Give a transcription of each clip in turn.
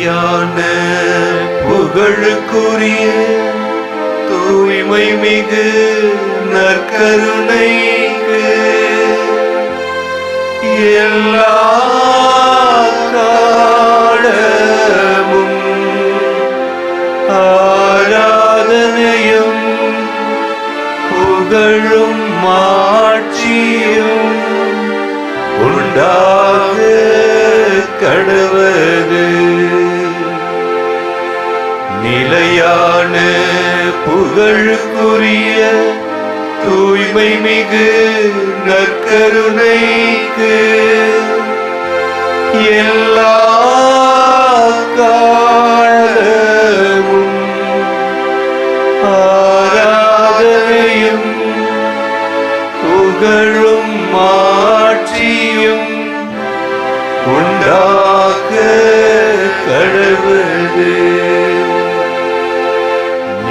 நிலையான புகழுக்குரிய தூய்மை மிகு நற்கருணைக்கு எல்லா காலமும் ஆராதனையும் புகழும் மாட்சியும் உண்டாக கடவது. நிலையான புகழுக்குரிய தூய்மை மிகு நற்கருணைக்கு எல்லா காலமும் ஆராதனையும் புகழும் மாட்சியும் உண்டாக கடவது.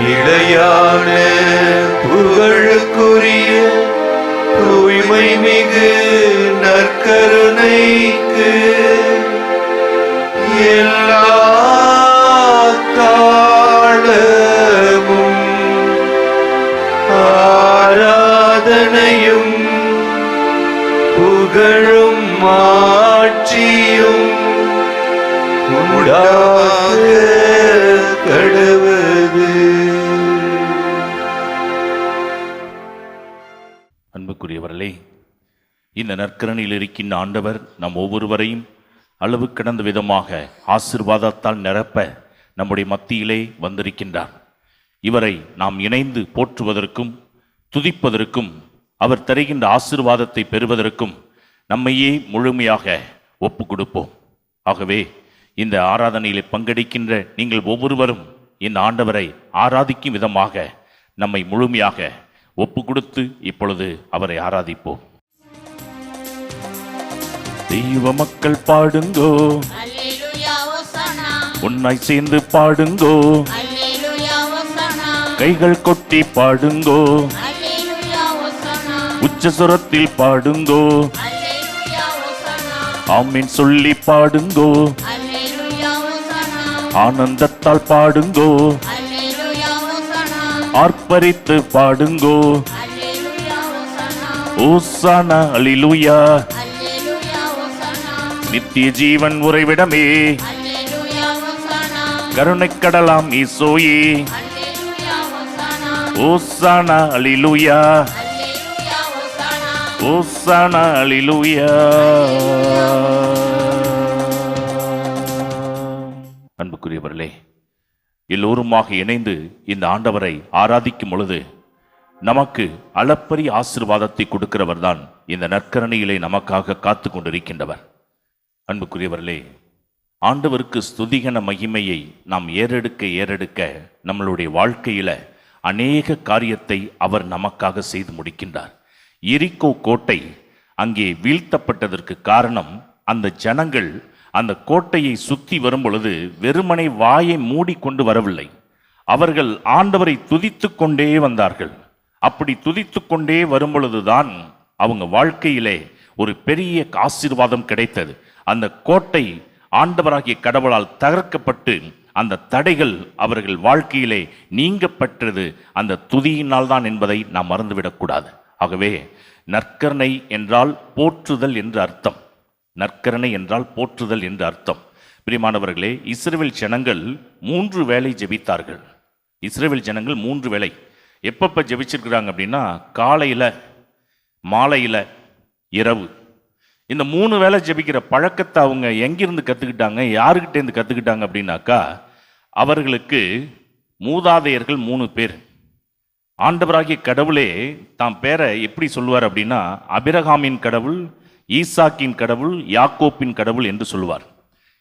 நிலையான புகழுக்குரிய தூய்மை மிகு நற்கருணைக்கு எல்லா காலமும் ஆராதனையும் புகழும் மாட்சியும் உண்டாக கடவது. அன்புக்குரியவர்களே, இந்த நற்கரணியில் இருக்கின்ற ஆண்டவர் நம் ஒவ்வொருவரையும் அளவு கடந்த விதமாக ஆசீர்வாதத்தால் நிரப்ப நம்முடைய மத்தியிலே வந்திருக்கின்றார். இவரை நாம் இணைந்து போற்றுவதற்கும் துதிப்பதற்கும் அவர் தருகின்ற ஆசீர்வாதத்தை பெறுவதற்கும் நம்மையே முழுமையாக ஒப்பு கொடுப்போம். ஆகவே இந்த ஆராதனையில் பங்கெடுக்கின்ற நீங்கள் ஒவ்வொருவரும் இந்த ஆண்டவரை ஆராதிக்கும் விதமாக நம்மை முழுமையாக ஒப்பு கொடுத்து இப்பொழுது அவரை ஆராதிப்போம். தெய்வ மக்கள் பாடுங்கோ, உன்னாய் சேர்ந்து பாடுங்கோ, கைகள் கொட்டி பாடுங்கோ, உச்சசுரத்தில் பாடுங்கோ, ஆமீன் சொல்லி பாடுங்கோ, ஆனந்தத்தால் பாடுங்கோ, ஆர்ப்பரித்து பாடுங்கோ, ஓசானா அல்லேலூயா. நித்திய ஜீவன் உறைவிடமே, கருணைக்கடலாம் ஈசோயே, ஓசானா அல்லேலூயா, ஓசானா அல்லேலூயா. அன்புக்குரியவர்களே, எல்லோருமாக இணைந்து இந்த ஆண்டவரை ஆராதிக்கும் பொழுது நமக்கு அளப்பரிய ஆசீர்வாதத்தை கொடுக்கிறவர் தான் இந்த நற்கரணியிலே நமக்காக காத்து கொண்டிருக்கின்றவர். அன்புக்குரியவர்களே, ஆண்டவருக்கு ஸ்துதிகன மகிமையை நாம் ஏறெடுக்க நம்மளுடைய வாழ்க்கையில அநேக காரியத்தை அவர் நமக்காக செய்து முடிக்கின்றார். எரிகோ கோட்டை அங்கே வீழ்த்தப்பட்டதற்கு காரணம், அந்த ஜனங்கள் அந்த கோட்டையை சுற்றி வரும் பொழுது வெறுமனை வாயை மூடிக்கொண்டு வரவில்லை, அவர்கள் ஆண்டவரை துதித்து கொண்டே வந்தார்கள். அப்படி துதித்து கொண்டே வரும் பொழுதுதான் அவங்க வாழ்க்கையிலே ஒரு பெரிய ஆசீர்வாதம் கிடைத்தது. அந்த கோட்டை ஆண்டவராகிய கடவுளால் தகர்க்கப்பட்டு அந்த தடைகள் அவர்கள் வாழ்க்கையிலே நீங்கப்பட்டது அந்த துதியினால் தான் என்பதை நாம் மறந்துவிடக்கூடாது. ஆகவே நற்கருணை என்றால் போற்றுதல் என்று அர்த்தம். நற்கருணை என்றால் போற்றுதல் என்று அர்த்தம். பிரியமானவர்களே, இஸ்ரவேல் ஜனங்கள் 3 வேளை ஜெபித்தார்கள். இஸ்ரவேல் ஜனங்கள் 3 வேளை எப்பப்போ ஜெபிச்சிருக்கிறாங்க அப்படின்னா, காலையில், மாலையில், இரவு. இந்த 3 வேளை ஜெபிக்கிற பழக்கத்தை அவங்க எங்கிருந்து கற்றுக்கிட்டாங்க, யாருக்கிட்டேருந்து கற்றுக்கிட்டாங்க அப்படின்னாக்கா, அவர்களுக்கு மூதாதையர்கள் 3 பேர். ஆண்டவராகிய கடவுளே தாம் பேரை எப்படி சொல்லுவார் அப்படின்னா, அபிரகாமின் கடவுள், ஈசாக்கின் கடவுள், யாக்கோப்பின் கடவுள் என்று சொல்லுவார்.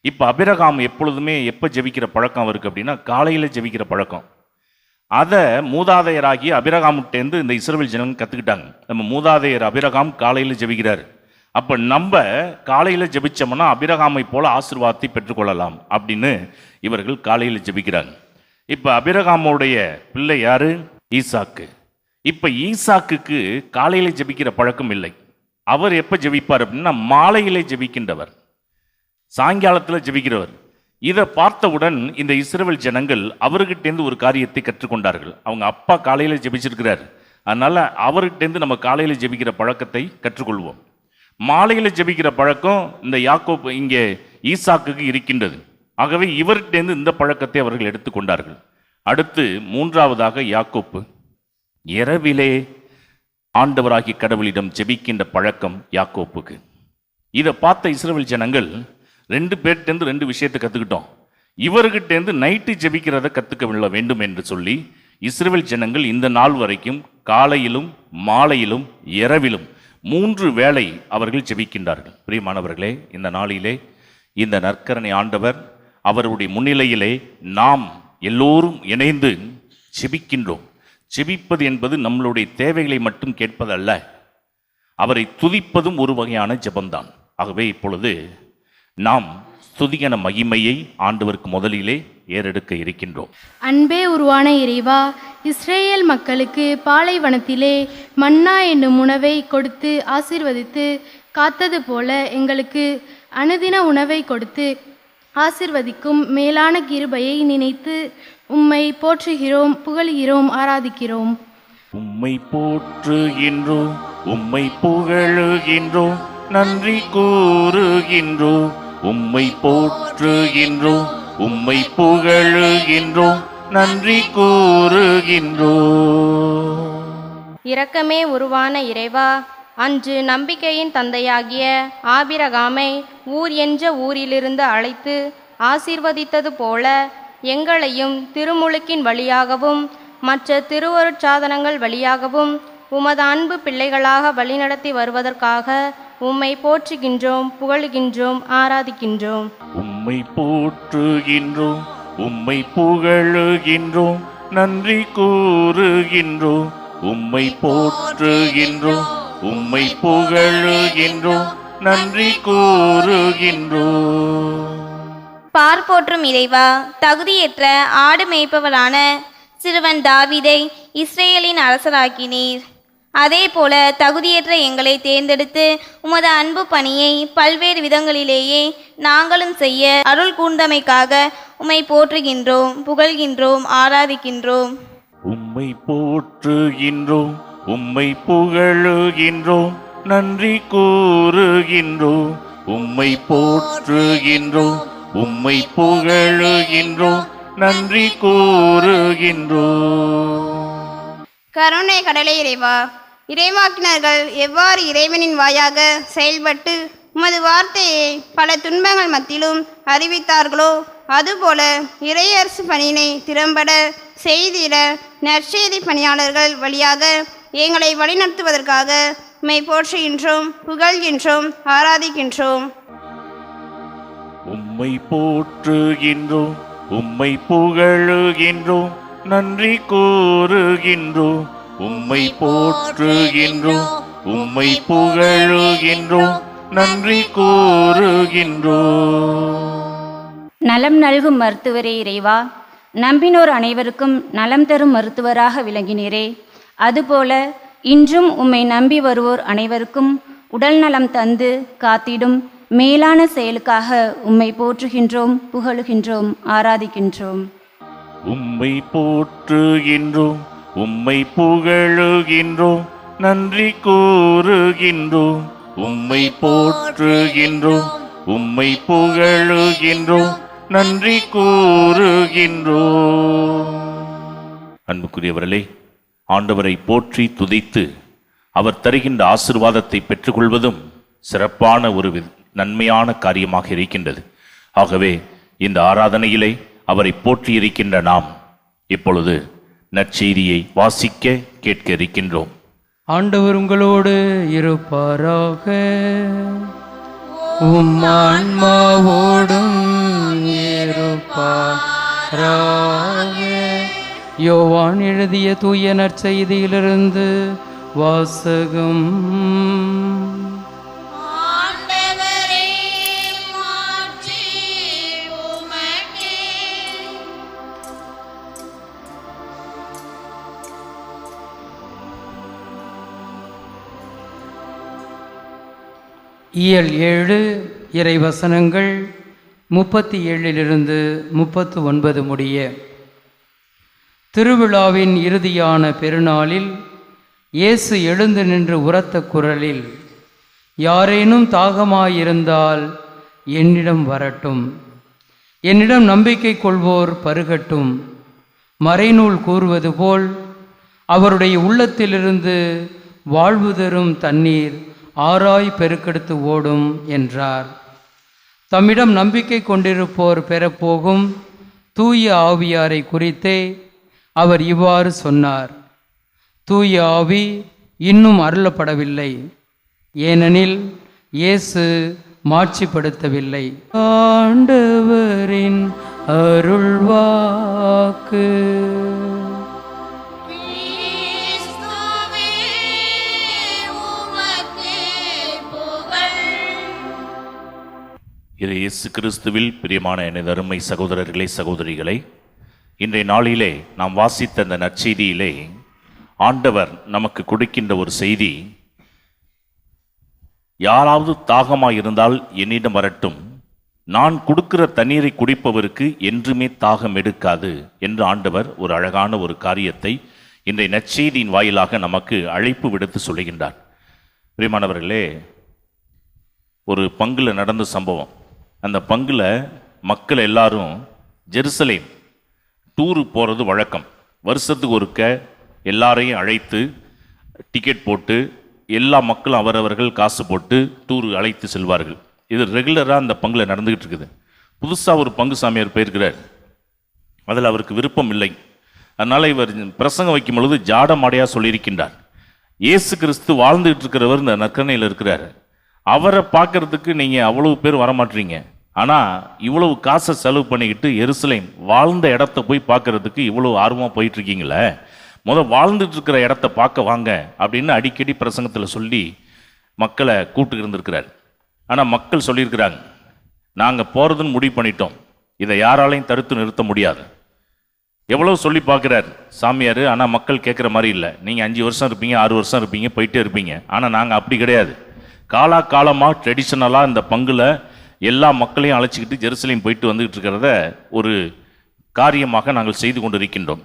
இப்போ அபிரகாம் எப்பொழுதுமே எப்போ ஜெபிக்கிற பழக்கம் அவருக்கு அப்படின்னா, காலையில் ஜெபிக்கிற பழக்கம். அதை மூதாதையராகி அபிரகாமுட்டேருந்து இந்த இஸ்ரவேல் ஜனங்க கற்றுக்கிட்டாங்க. நம்ம மூதாதையர் அபிரகாம் காலையில் ஜெபிக்கிறார், அப்போ நம்ம காலையில் ஜெபிச்சோம்னா அபிரகாமை போல ஆசீர்வாதத்தை பெற்றுக்கொள்ளலாம் அப்படின்னு இவர்கள் காலையில் ஜெபிக்கிறாங்க. இப்போ அபிரகாமுடைய பிள்ளை யாரு? ஈசாக்கு. இப்போ ஈசாக்குக்கு காலையில் ஜெபிக்கிற பழக்கம் இல்லை. அவர் எப்போ ஜெபிப்பார் அப்படின்னா, மாலையிலே ஜெபிக்கின்றவர், சாயங்காலத்தில் ஜெபிக்கிறவர். இதை பார்த்தவுடன் இந்த இஸ்ரவேல் ஜனங்கள் அவர்கிட்டேருந்து ஒரு காரியத்தை கற்றுக்கொண்டார்கள். அவங்க அப்பா காலையில் ஜெபிச்சிருக்கிறார், அதனால அவர்கிட்டேருந்து நம்ம காலையில் ஜெபிக்கிற பழக்கத்தை கற்றுக்கொள்வோம். மாலையில் ஜெபிக்கிற பழக்கம் இந்த யாக்கோப் இங்கே ஈசாக்குக்கு இருக்கின்றது. ஆகவே இவர்கிட்டேருந்து இந்த பழக்கத்தை அவர்கள் எடுத்துக்கொண்டார்கள். அடுத்து மூன்றாவதாக யாக்கோப்பு இரவிலே ஆண்டவராகிய கடவுளிடம் ஜெபிக்கின்ற பழக்கம் யாக்கோப்புக்கு. இதை பார்த்த இஸ்ரவேல் ஜனங்கள் 2 பேர்கிட்டேருந்து 2 விஷயத்தை கற்றுக்கிட்டோம். இவர்கிட்டேருந்து நைட்டு ஜெபிக்கிறத கற்றுக்க வேண்டும் என்று சொல்லி இஸ்ரவேல் ஜனங்கள் இந்த நாள் வரைக்கும் காலையிலும் மாலையிலும் இரவிலும் 3 வேளை அவர்கள் ஜெபிக்கின்றார்கள். பிரியமானவர்களே, இந்த நாளிலே இந்த நற்கரணை ஆண்டவர் அவருடைய முன்னிலையிலே நாம் எல்லோரும் இணைந்து ஜெபிக்கின்றோம். ஜெபிப்பது என்பது நம்மளுடைய தேவைகளை மட்டும் கேட்பதல்ல, அவரை துதிப்பதும் ஒரு வகையான ஜெபம்தான். ஆகவே இப்பொழுது நாம் ஸ்துதியான மகிமையை ஆண்டவருக்கு முதலிலே ஏறெடுக்க இருக்கின்றோம். அன்பே உருவான இறைவா, இஸ்ரேல் மக்களுக்கு பாலைவனத்திலே மன்னா என்னும் உணவை கொடுத்து ஆசீர்வதித்து காத்தது போல எங்களுக்கு அனுதின உணவை கொடுத்து ஆசீர்வதிக்கும் மேலான கிருபையை நினைத்து உம்மை போற்றுகிறோம், புகழ்கிறோம், ஆராதிக்கிறோம். உம்மை போற்றுகின்றோம், உம்மை புகழுகின்றோம், நன்றி கூறுகின்றோம். உம்மை போற்றுகின்றோம், உம்மை புகழுகின்றோம், நன்றி கூறுகின்றோம். இரக்கமே உருவான இறைவா, அன்று நம்பிக்கையின் தந்தையாகிய ஆபிரகாமை ஊர் என்ற ஊரிலிருந்து அழைத்து ஆசீர்வதித்தது போல எங்களையும் திருமுழுக்கின் வழியாகவும் மற்ற திருவருட்சாதனங்கள் வழியாகவும் உமது அன்பு பிள்ளைகளாக வழிநடத்தி வருவதற்காக உம்மை போற்றுகின்றோம், புகழுகின்றோம், ஆராதிக்கின்றோம். உம்மை போற்றுகின்றோம், உம்மை புகழுகின்றோம், நன்றி கூறுகின்றோம். உம்மை போற்றுகின்றோம், உம்மை புகழுகின்றோம், நன்றி கூறுகின்றோம். பார்ப்போற்றும் இறைவா, தகுதியற்ற ஆடு மேய்ப்பவரான சிறுவன் தாவீதை இஸ்ரேலின் அரசராக்கினீர். அதே போல தகுதியற்ற எங்களை தேர்ந்தெடுத்து உமது அன்பு பணியை பல்வேறு விதங்களிலேயே நாங்களும் செய்ய அருள் கூர்ந்தமைக்காக உம்மை போற்றுகின்றோம், புகழ்கின்றோம், ஆராதிக்கின்றோம். உம்மை போற்றுகின்றோம், உம்மை புகழுகின்றோம், நன்றி கூறுகின்றோம். உம்மை போற்றுகின்றோம், உம்மை புகழுகின்றோம், நன்றி கூறுகின்றோம். கருணை கடலை இறைவா, இறைவாக்கினர்கள் எவ்வாறு இறைவனின் வாயாக செயல்பட்டு உமது வார்த்தையை பல துன்பங்கள் மத்தியிலும் அறிவித்தார்களோ அதுபோல இறையரசு பணியினை திறம்பட செய்திட நற்செய்தி பணியாளர்கள் வழியாக எங்களை வழிநடத்துவதற்காக உம்மை போற்றுகின்றோம், புகழ்கின்றோம், ஆராதிக்கின்றோம். உம்மை போற்றுகின்றோம், உம்மை புகழுகின்றோம், நன்றி கூறுகின்றோம். உம்மை போற்றுகின்றோம், உம்மை புகழுகின்றோம், நன்றி கூறுகின்றோம். நலம் நல்கும் மருத்துவரே இறைவா, நம்பினோர் அனைவருக்கும் நலம் தரும் மருத்துவராக விளங்கினீரே, அதுபோல இன்றும் உம்மை நம்பி வருவோர் அனைவருக்கும் உடல் நலம் தந்து காத்திடும் மேலான செயலுக்காக உம்மை போற்றுகின்றோம், புகழுகின்றோம், ஆராதிக்கின்றோம். உம்மை போற்றுகின்றோம், உம்மை புகழுகின்றோம், நன்றி கூறுகின்றோம். உம்மை போற்றுகின்றோம், உம்மை புகழுகின்றோம், நன்றி கூறுகின்றோம். அன்புக்குரியவர்களே, ஆண்டவரை போற்றி துதித்து அவர் தருகின்ற ஆசீர்வாதத்தை பெற்றுக்கொள்வதும் சிறப்பான ஒரு நன்மையான காரியமாக இருக்கின்றது. ஆகவே இந்த ஆராதனையிலே அவரை போற்றி இருக்கின்ற நாம் இப்பொழுது நற்செய்தியை வாசிக்க கேட்க இருக்கின்றோம். ஆண்டவர் உங்களோடு இருப்பாராக, உம் ஆன்மாவோடும் இருப்பாராக. யோவான் எழுதிய தூய நற்செய்தியிலிருந்து வாசகம். இயல் 7 இறைவசனங்கள் 37 39 முடிய. திருவிழாவின் இறுதியான பெருநாளில் இயேசு எழுந்து நின்று உரத்த குரலில், யாரேனும் தாகமாயிருந்தால் என்னிடம் வரட்டும், என்னிடம் நம்பிக்கை கொள்வோர் பருகட்டும். மறைநூல் கூறுவது போல் அவருடைய உள்ளத்திலிருந்து வாழ்வு தரும் தண்ணீர் ஆராய் பெருக்கெடுத்து ஓடும் என்றார். தம்மிடம் நம்பிக்கை கொண்டிருப்போர் பெறப்போகும் தூய ஆவியாரை குறித்தே அவர் இவ்வாறு சொன்னார். தூய ஆவி இன்னும் அருளப்படவில்லை, ஏனெனில் இயேசு மாட்சிப்படுத்தவில்லை. ஆண்டவரின் அருள்வாக்கு. இது இயேசு கிறிஸ்துவில் பிரியமான எனது அருமை சகோதரர்களே, சகோதரிகளை, இன்றைய நாளிலே நாம் வாசித்த அந்த நற்செய்தியிலே ஆண்டவர் நமக்கு கொடுக்கின்ற ஒரு செய்தி, யாராவது தாகமாக இருந்தால் என்னிடம் வரட்டும், நான் கொடுக்கிற தண்ணீரை குடிப்பவருக்கு என்றுமே தாகம் எடுக்காது என்று ஆண்டவர் ஒரு அழகான ஒரு காரியத்தை இன்றைய நற்செய்தியின் வாயிலாக நமக்கு அழைப்பு விடுத்து சொல்லுகின்றார். பிரியமானவர்களே, ஒரு பங்குல நடந்த சம்பவம். அந்த பங்குல மக்கள் எல்லாரும் ஜெருசலேம் டூரு போகிறது வழக்கம். வருஷத்துக்கு ஒருக்க எல்லாரையும் அழைத்து டிக்கெட் போட்டு எல்லா மக்களும் அவரவர்கள் காசு போட்டு டூரு அழைத்து செல்வார்கள். இது ரெகுலராக அந்த பங்குல நடந்துக்கிட்டு இருக்குது. புதுசாக ஒரு பங்கு சாமியார் போயிருக்கிறார். அதில் அவருக்கு விருப்பம் இல்லை. அதனால் இவர் பிரசங்கம் வைக்கும் பொழுது ஜாடமாடையாக சொல்லியிருக்கின்றார், இயேசு கிறிஸ்து வாழ்ந்துகிட்டு இருக்கிறவர் இந்த நற்கரணையில் இருக்கிறார், அவரை பார்க்கறதுக்கு நீங்கள் அவ்வளவு பேர் வரமாட்டீங்க, ஆனால் இவ்வளவு காசை செலவு பண்ணிக்கிட்டு எருசலேம் வாழ்ந்த இடத்த போய் பார்க்கறதுக்கு இவ்வளவு ஆர்வமாக போயிட்டுருக்கீங்களே, வாழ்ந்துட்டு இருக்கிற இடத்த பார்க்க வாங்க அப்படின்னு அடிக்கடி பிரசங்கத்தில் சொல்லி மக்களை கூப்பிட்டு இருந்திருக்கிறார். ஆனால் மக்கள் சொல்லியிருக்கிறாங்க, நாங்கள் போகிறதுன்னு முடிவு பண்ணிட்டோம், இதை யாராலையும் தடுத்து நிறுத்த முடியாது. எவ்வளோ சொல்லி பார்க்குறார் சாமியார், ஆனால் மக்கள் கேட்குற மாதிரி இல்லை. நீங்கள் 5 வருஷம் இருப்பீங்க, 6 வருஷம் இருப்பீங்க, போயிட்டே இருப்பீங்க. ஆனால் நாங்கள் அப்படி கிடையாது. காலமாக ட்ரெடிஷ்னலாக இந்த பங்குல எல்லா மக்களையும் அழைச்சிக்கிட்டு ஜெருசலேம் போயிட்டு வந்துக்கிட்டு இருக்கிறத ஒரு காரியமாக நாங்கள் செய்து கொண்டு இருக்கின்றோம்.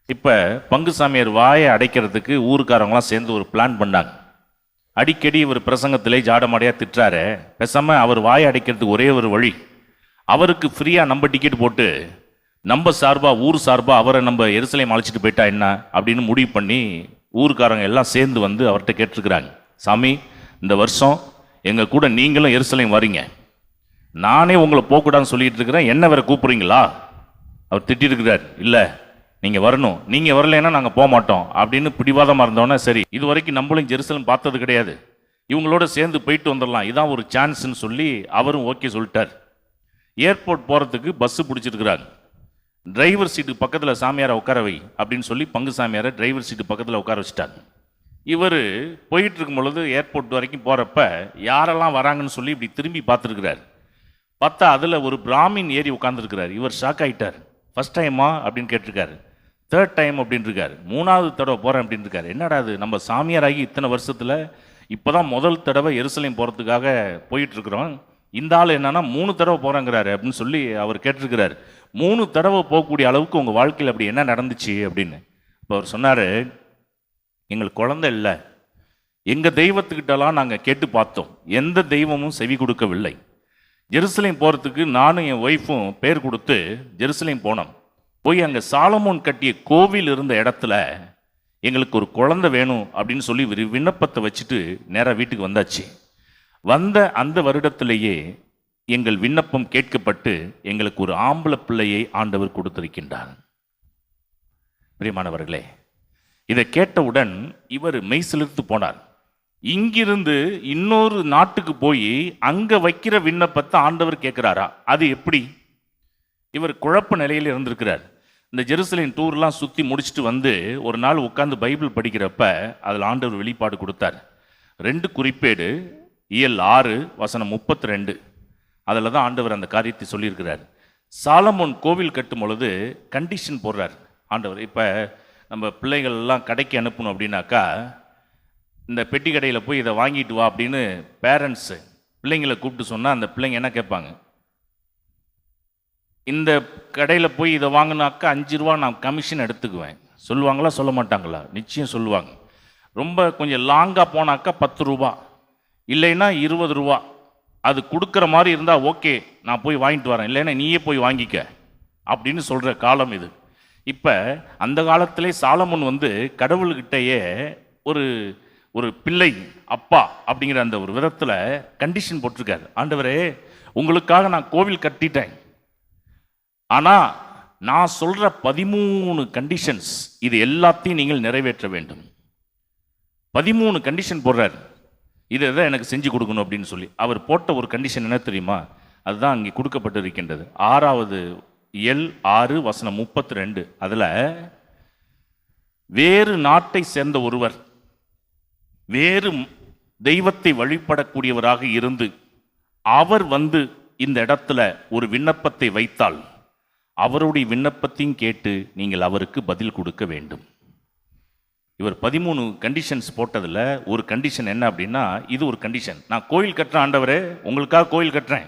இப்போ பங்கு சாமியார் வாயை அடைக்கிறதுக்கு ஊருக்காரங்களாம் சேர்ந்து ஒரு பிளான் பண்ணாங்க. அடிக்கடி இவர் பிரசங்கத்திலே ஜாடமாடையாக திட்டுறாரு, பேசாமல் அவர் வாயை அடைக்கிறதுக்கு ஒரே ஒரு வழி, அவருக்கு ஃப்ரீயாக நம்ம டிக்கெட் போட்டு நம்ம சார்பாக ஊர் சார்பாக அவரை நம்ம எருசலேம் அழைச்சிட்டு போயிட்டா என்ன அப்படின்னு முடிவு பண்ணி ஊருக்காரங்க எல்லாம் சேர்ந்து வந்து அவர்கிட்ட கேட்டிருக்கிறாங்க, சாமி இந்த வருஷம் எங்கள் கூட நீங்களும் எருசலேம் வரீங்க, நானே உங்களை போகக்கூடாதுன்னு சொல்லிட்டு இருக்கிறேன், என்ன வேற கூப்பிட்றீங்களா? அவர் திட்டிருக்கிறார், இல்லை நீங்கள் வரணும், நீங்கள் வரலைன்னா நாங்கள் போக மாட்டோம் அப்படின்னு பிடிவாதமாக இருந்தோன்னே, சரி இது வரைக்கும் நம்மளும் ஜெருசலேம் பார்த்தது கிடையாது, இவங்களோட சேர்ந்து போயிட்டு வந்துடலாம், இதான் ஒரு சான்ஸ்ன்னு சொல்லி அவரும் ஓகே சொல்லிட்டார். ஏர்போர்ட் போகிறதுக்கு பஸ்ஸு பிடிச்சிருக்கிறாங்க. டிரைவர் சீட்டு பக்கத்தில் சாமியாரை உட்கார வை அப்படின்னு சொல்லி பங்கு சாமியாரை டிரைவர் சீட்டு பக்கத்தில் உட்கார வச்சுட்டாங்க. இவர் போயிட்டு இருக்கும் பொழுது ஏர்போர்ட் வரைக்கும் போகிறப்ப யாரெல்லாம் வராங்கன்னு சொல்லி இப்படி திரும்பி பார்த்துருக்கிறார். பார்த்தா அதில் ஒரு பிராமின் ஏறி உட்காந்துருக்கிறார். இவர் ஷாக் ஆகிட்டார். ஃபஸ்ட் டைமா அப்படின்னு கேட்டிருக்காரு, 3rd டைம் அப்படின்னு இருக்காரு, 3வது தடவை போகிறேன் அப்படின்னு இருக்காரு. என்னடா அது, நம்ம சாமியாராகி இத்தனை வருஷத்தில் இப்போ தான் முதல் தடவை எருசலேம் போகிறதுக்காக போயிட்டுருக்குறோம், இந்த ஆள் என்னன்னா 3 தடவை போகிறேங்கிறாரு அப்படின்னு சொல்லி அவர் கேட்டிருக்கிறார். 3 தடவை போகக்கூடிய அளவுக்கு உங்கள் வாழ்க்கையில் அப்படி என்ன நடந்துச்சு அப்படின்னு. இப்போ அவர் சொன்னார், எங்களுக்கு குழந்தை இல்லை, எங்கள் தெய்வத்துக்கிட்டலாம் நாங்கள் கேட்டு பார்த்தோம், எந்த தெய்வமும் செவி கொடுக்கவில்லை. ஜெருசலேம் போகிறதுக்கு நானும் என் ஒய்ஃபும் பேர் கொடுத்து ஜெருசலேம் போனோம். போய் அங்கே சாலமோன் கட்டிய கோவில் இருந்த இடத்துல எங்களுக்கு ஒரு குழந்தை வேணும் அப்படின்னு சொல்லி விண்ணப்பத்தை வச்சுட்டு நேராக வீட்டுக்கு வந்தாச்சு. வந்த அந்த வருடத்திலேயே எங்கள் விண்ணப்பம் கேட்கப்பட்டு எங்களுக்கு ஒரு ஆம்பளை பிள்ளையை ஆண்டவர் கொடுத்திருக்கின்றார். பிரியமானவர்களே, இதை கேட்டவுடன் இவர் மெய் சிலிர்த்து போனார். இங்கிருந்து இன்னொரு நாட்டுக்கு போய் அங்க வைக்கிற விண்ணப்பத்தை ஆண்டவர் கேட்கிறாரா? அது எப்படி? இவர் குழப்ப நிலையில் இருந்திருக்கிறார். இந்த ஜெருசலேம் டூர்லாம் சுற்றி முடிச்சுட்டு வந்து ஒரு நாள் உட்கார்ந்து பைபிள் படிக்கிறப்ப அதில் ஆண்டவர் வெளிப்பாடு கொடுத்தார். 2 குறிப்பேடு இயல் 6 வசனம் 32, அதில் தான் ஆண்டவர் அந்த காரியத்தை சொல்லியிருக்கிறார். சாலமோன் கோவில் கட்டும் பொழுது கண்டிஷன் போடுறார் ஆண்டவர். இப்போ நம்ம பிள்ளைகள் எல்லாம் கடைக்கு அனுப்பணும் அப்படின்னாக்கா, இந்த பெட்டி கடையில் போய் இதை வாங்கிட்டு வா அப்படின்னு பேரண்ட்ஸு பிள்ளைங்களை கூப்பிட்டு சொன்னால் அந்த பிள்ளைங்க என்ன கேட்பாங்க? இந்த கடையில் போய் இதை வாங்கினாக்கா 5 ரூபா நான் கமிஷன் எடுத்துக்குவேன். சொல்லுவாங்களா சொல்ல மாட்டாங்களா? நிச்சயம் சொல்லுவாங்க. ரொம்ப கொஞ்சம் லாங்காக போனாக்கா 10 ரூபா, இல்லைன்னா 20 ரூபா. அது கொடுக்குற மாதிரி இருந்தால் ஓகே, நான் போய் வாங்கிட்டு வரேன், இல்லைன்னா நீயே போய் வாங்கிக்க அப்படின்னு சொல்கிற காலம் இது. இப்போ அந்த காலத்திலே சாலமோன் வந்து கடவுள்கிட்டயே ஒரு ஒரு பிள்ளை அப்பா அப்படிங்கிற அந்த ஒரு விதத்தில் கண்டிஷன் போட்டிருக்காரு. ஆண்டவரே, உங்களுக்காக நான் கோவில் கட்டிட்டேன், ஆனால் நான் சொல்கிற 13 கண்டிஷன்ஸ் இது எல்லாத்தையும் நீங்கள் நிறைவேற்ற வேண்டும். 13 கண்டிஷன் போடுறார். இதை தான் எனக்கு செஞ்சு கொடுக்கணும் அப்படின்னு சொல்லி அவர் போட்ட ஒரு கண்டிஷன் என்ன தெரியுமா? அதுதான் அங்கே கொடுக்கப்பட்டு இருக்கின்றது. 6வது எல் 6 வசனம் 32. அதில் வேறு நாட்டை சேர்ந்த ஒருவர் வேறு தெய்வத்தை வழிபடக்கூடியவராக இருந்து அவர் வந்து இந்த இடத்துல ஒரு விண்ணப்பத்தை வைத்தால் அவருடைய விண்ணப்பத்தையும் கேட்டு நீங்கள் அவருக்கு பதில் கொடுக்க வேண்டும். இவர் 13 கண்டிஷன்ஸ் போட்டதில் ஒரு கண்டிஷன் என்ன அப்படின்னா, இது ஒரு கண்டிஷன். நான் கோயில் கட்டுறேன் ஆண்டவரே, உங்களுக்காக கோயில் கட்டுறேன்,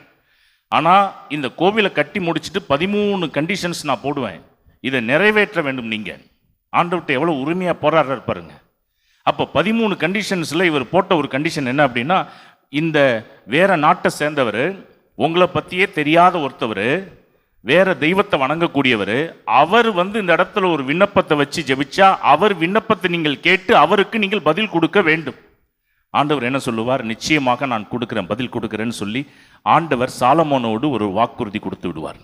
ஆனால் இந்த கோவிலை கட்டி முடிச்சுட்டு 13 கண்டிஷன்ஸ் நான் போடுவேன், இதை நிறைவேற்ற வேண்டும். நீங்கள் ஆண்டவர்கிட்ட எவ்வளோ உரிமையாக போராடுறாரு பாருங்க. அப்போ 13 கண்டிஷன்ஸில் இவர் போட்ட ஒரு கண்டிஷன் என்ன அப்படின்னா, இந்த வேற நாட்டை சேர்ந்தவர், உங்களை பற்றியே தெரியாத ஒருத்தவர், வேற தெய்வத்தை வணங்கக்கூடியவர், அவர் வந்து இந்த இடத்துல ஒரு விண்ணப்பத்தை வச்சு ஜெபிச்சா அவர் விண்ணப்பத்தை நீங்கள் கேட்டு அவருக்கு நீங்கள் பதில் கொடுக்க வேண்டும். ஆண்டவர் என்ன சொல்லுவார்? நிச்சயமாக நான் கொடுக்குறேன், பதில் கொடுக்குறேன்னு சொல்லி ஆண்டவர் சாலமோனோடு ஒரு வாக்குறுதி கொடுத்து விடுவார்.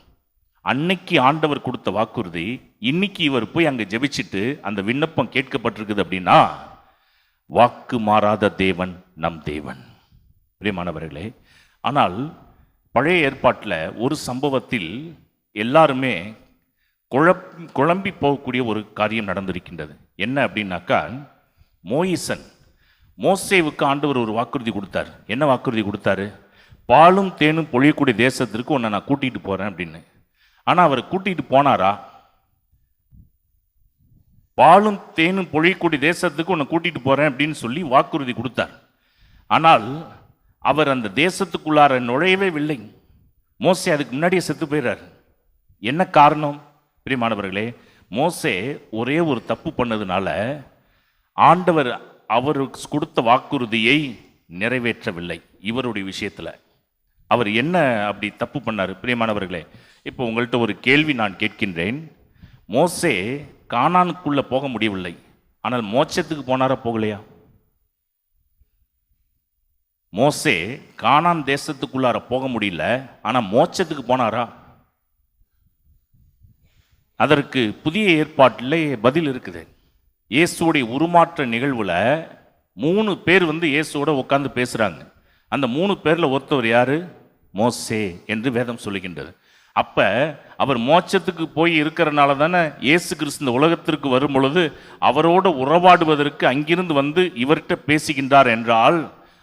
அன்னைக்கு ஆண்டவர் கொடுத்த வாக்குறுதி இன்னைக்கு இவர் போய் அங்கே ஜெபிச்சுட்டு அந்த விண்ணப்பம் கேட்கப்பட்டிருக்குது அப்படின்னா, வாக்கு மாறாத தேவன் நம் தேவன். பிரியமானவர்களே, ஆனால் பழைய ஏற்பாட்டில் ஒரு சம்பவத்தில் எல்லாருமே குழம்பி போகக்கூடிய ஒரு காரியம் நடந்திருக்கின்றது. என்ன அப்படின்னாக்கா, மோசேவுக்கு ஆண்டவர் ஒரு வாக்குறுதி கொடுத்தார். என்ன வாக்குறுதி கொடுத்தாரு? பாலும் தேனும் பொழியக்கூடிய தேசத்திற்கு உன்னை நான் கூட்டிகிட்டு போகிறேன் அப்படின்னு. ஆனால் அவர் கூட்டிகிட்டு போனாரா? பாலும் தேனும் பொழியக்கூடிய தேசத்துக்கு உன்னை கூட்டிகிட்டு போகிறேன் அப்படின்னு சொல்லி வாக்குறுதி கொடுத்தார். ஆனால் அவர் அந்த தேசத்துக்குள்ளார நுழையவே இல்லை. மோசே அதுக்கு முன்னாடியே செத்து போயிறார். என்ன காரணம்? பிரியமானவர்களே, மோசே ஒரே ஒரு தப்பு பண்ணதுனால ஆண்டவர் அவருக்கு கொடுத்த வாக்குறுதியை நிறைவேற்றவில்லை. இவருடைய விஷயத்தில் அவர் என்ன அப்படி தப்பு பண்ணார்? பிரியமானவர்களே, இப்போ உங்கள்கிட்ட ஒரு கேள்வி நான் கேட்கின்றேன். மோசே கானானுக்குள்ளே போக முடியவில்லை, ஆனால் மோட்சத்துக்கு போனாரா? போகலையா? மோசே கானான் தேசத்துக்குள்ளார போக முடியல, ஆனால் மோட்சத்துக்கு போனாரா? அதற்கு புதிய ஏற்பாட்டிலே பதில் இருக்குது. இயேசுடைய உருமாற்ற நிகழ்வில் 3 பேர் வந்து இயேசுவோட உட்கார்ந்து பேசுகிறாங்க. அந்த 3 பேரில் ஒருத்தவர் யார்? மோசே என்று வேதம் சொல்லுகின்றது. அப்போ அவர் மோட்சத்துக்கு போய் இருக்கிறனால தானே இயேசு கிறிஸ்து இந்த உலகத்திற்கு வரும் பொழுது அவரோட உறவாடுவதற்கு அங்கிருந்து வந்து இவர்கிட்ட பேசுகின்றார் என்றால்,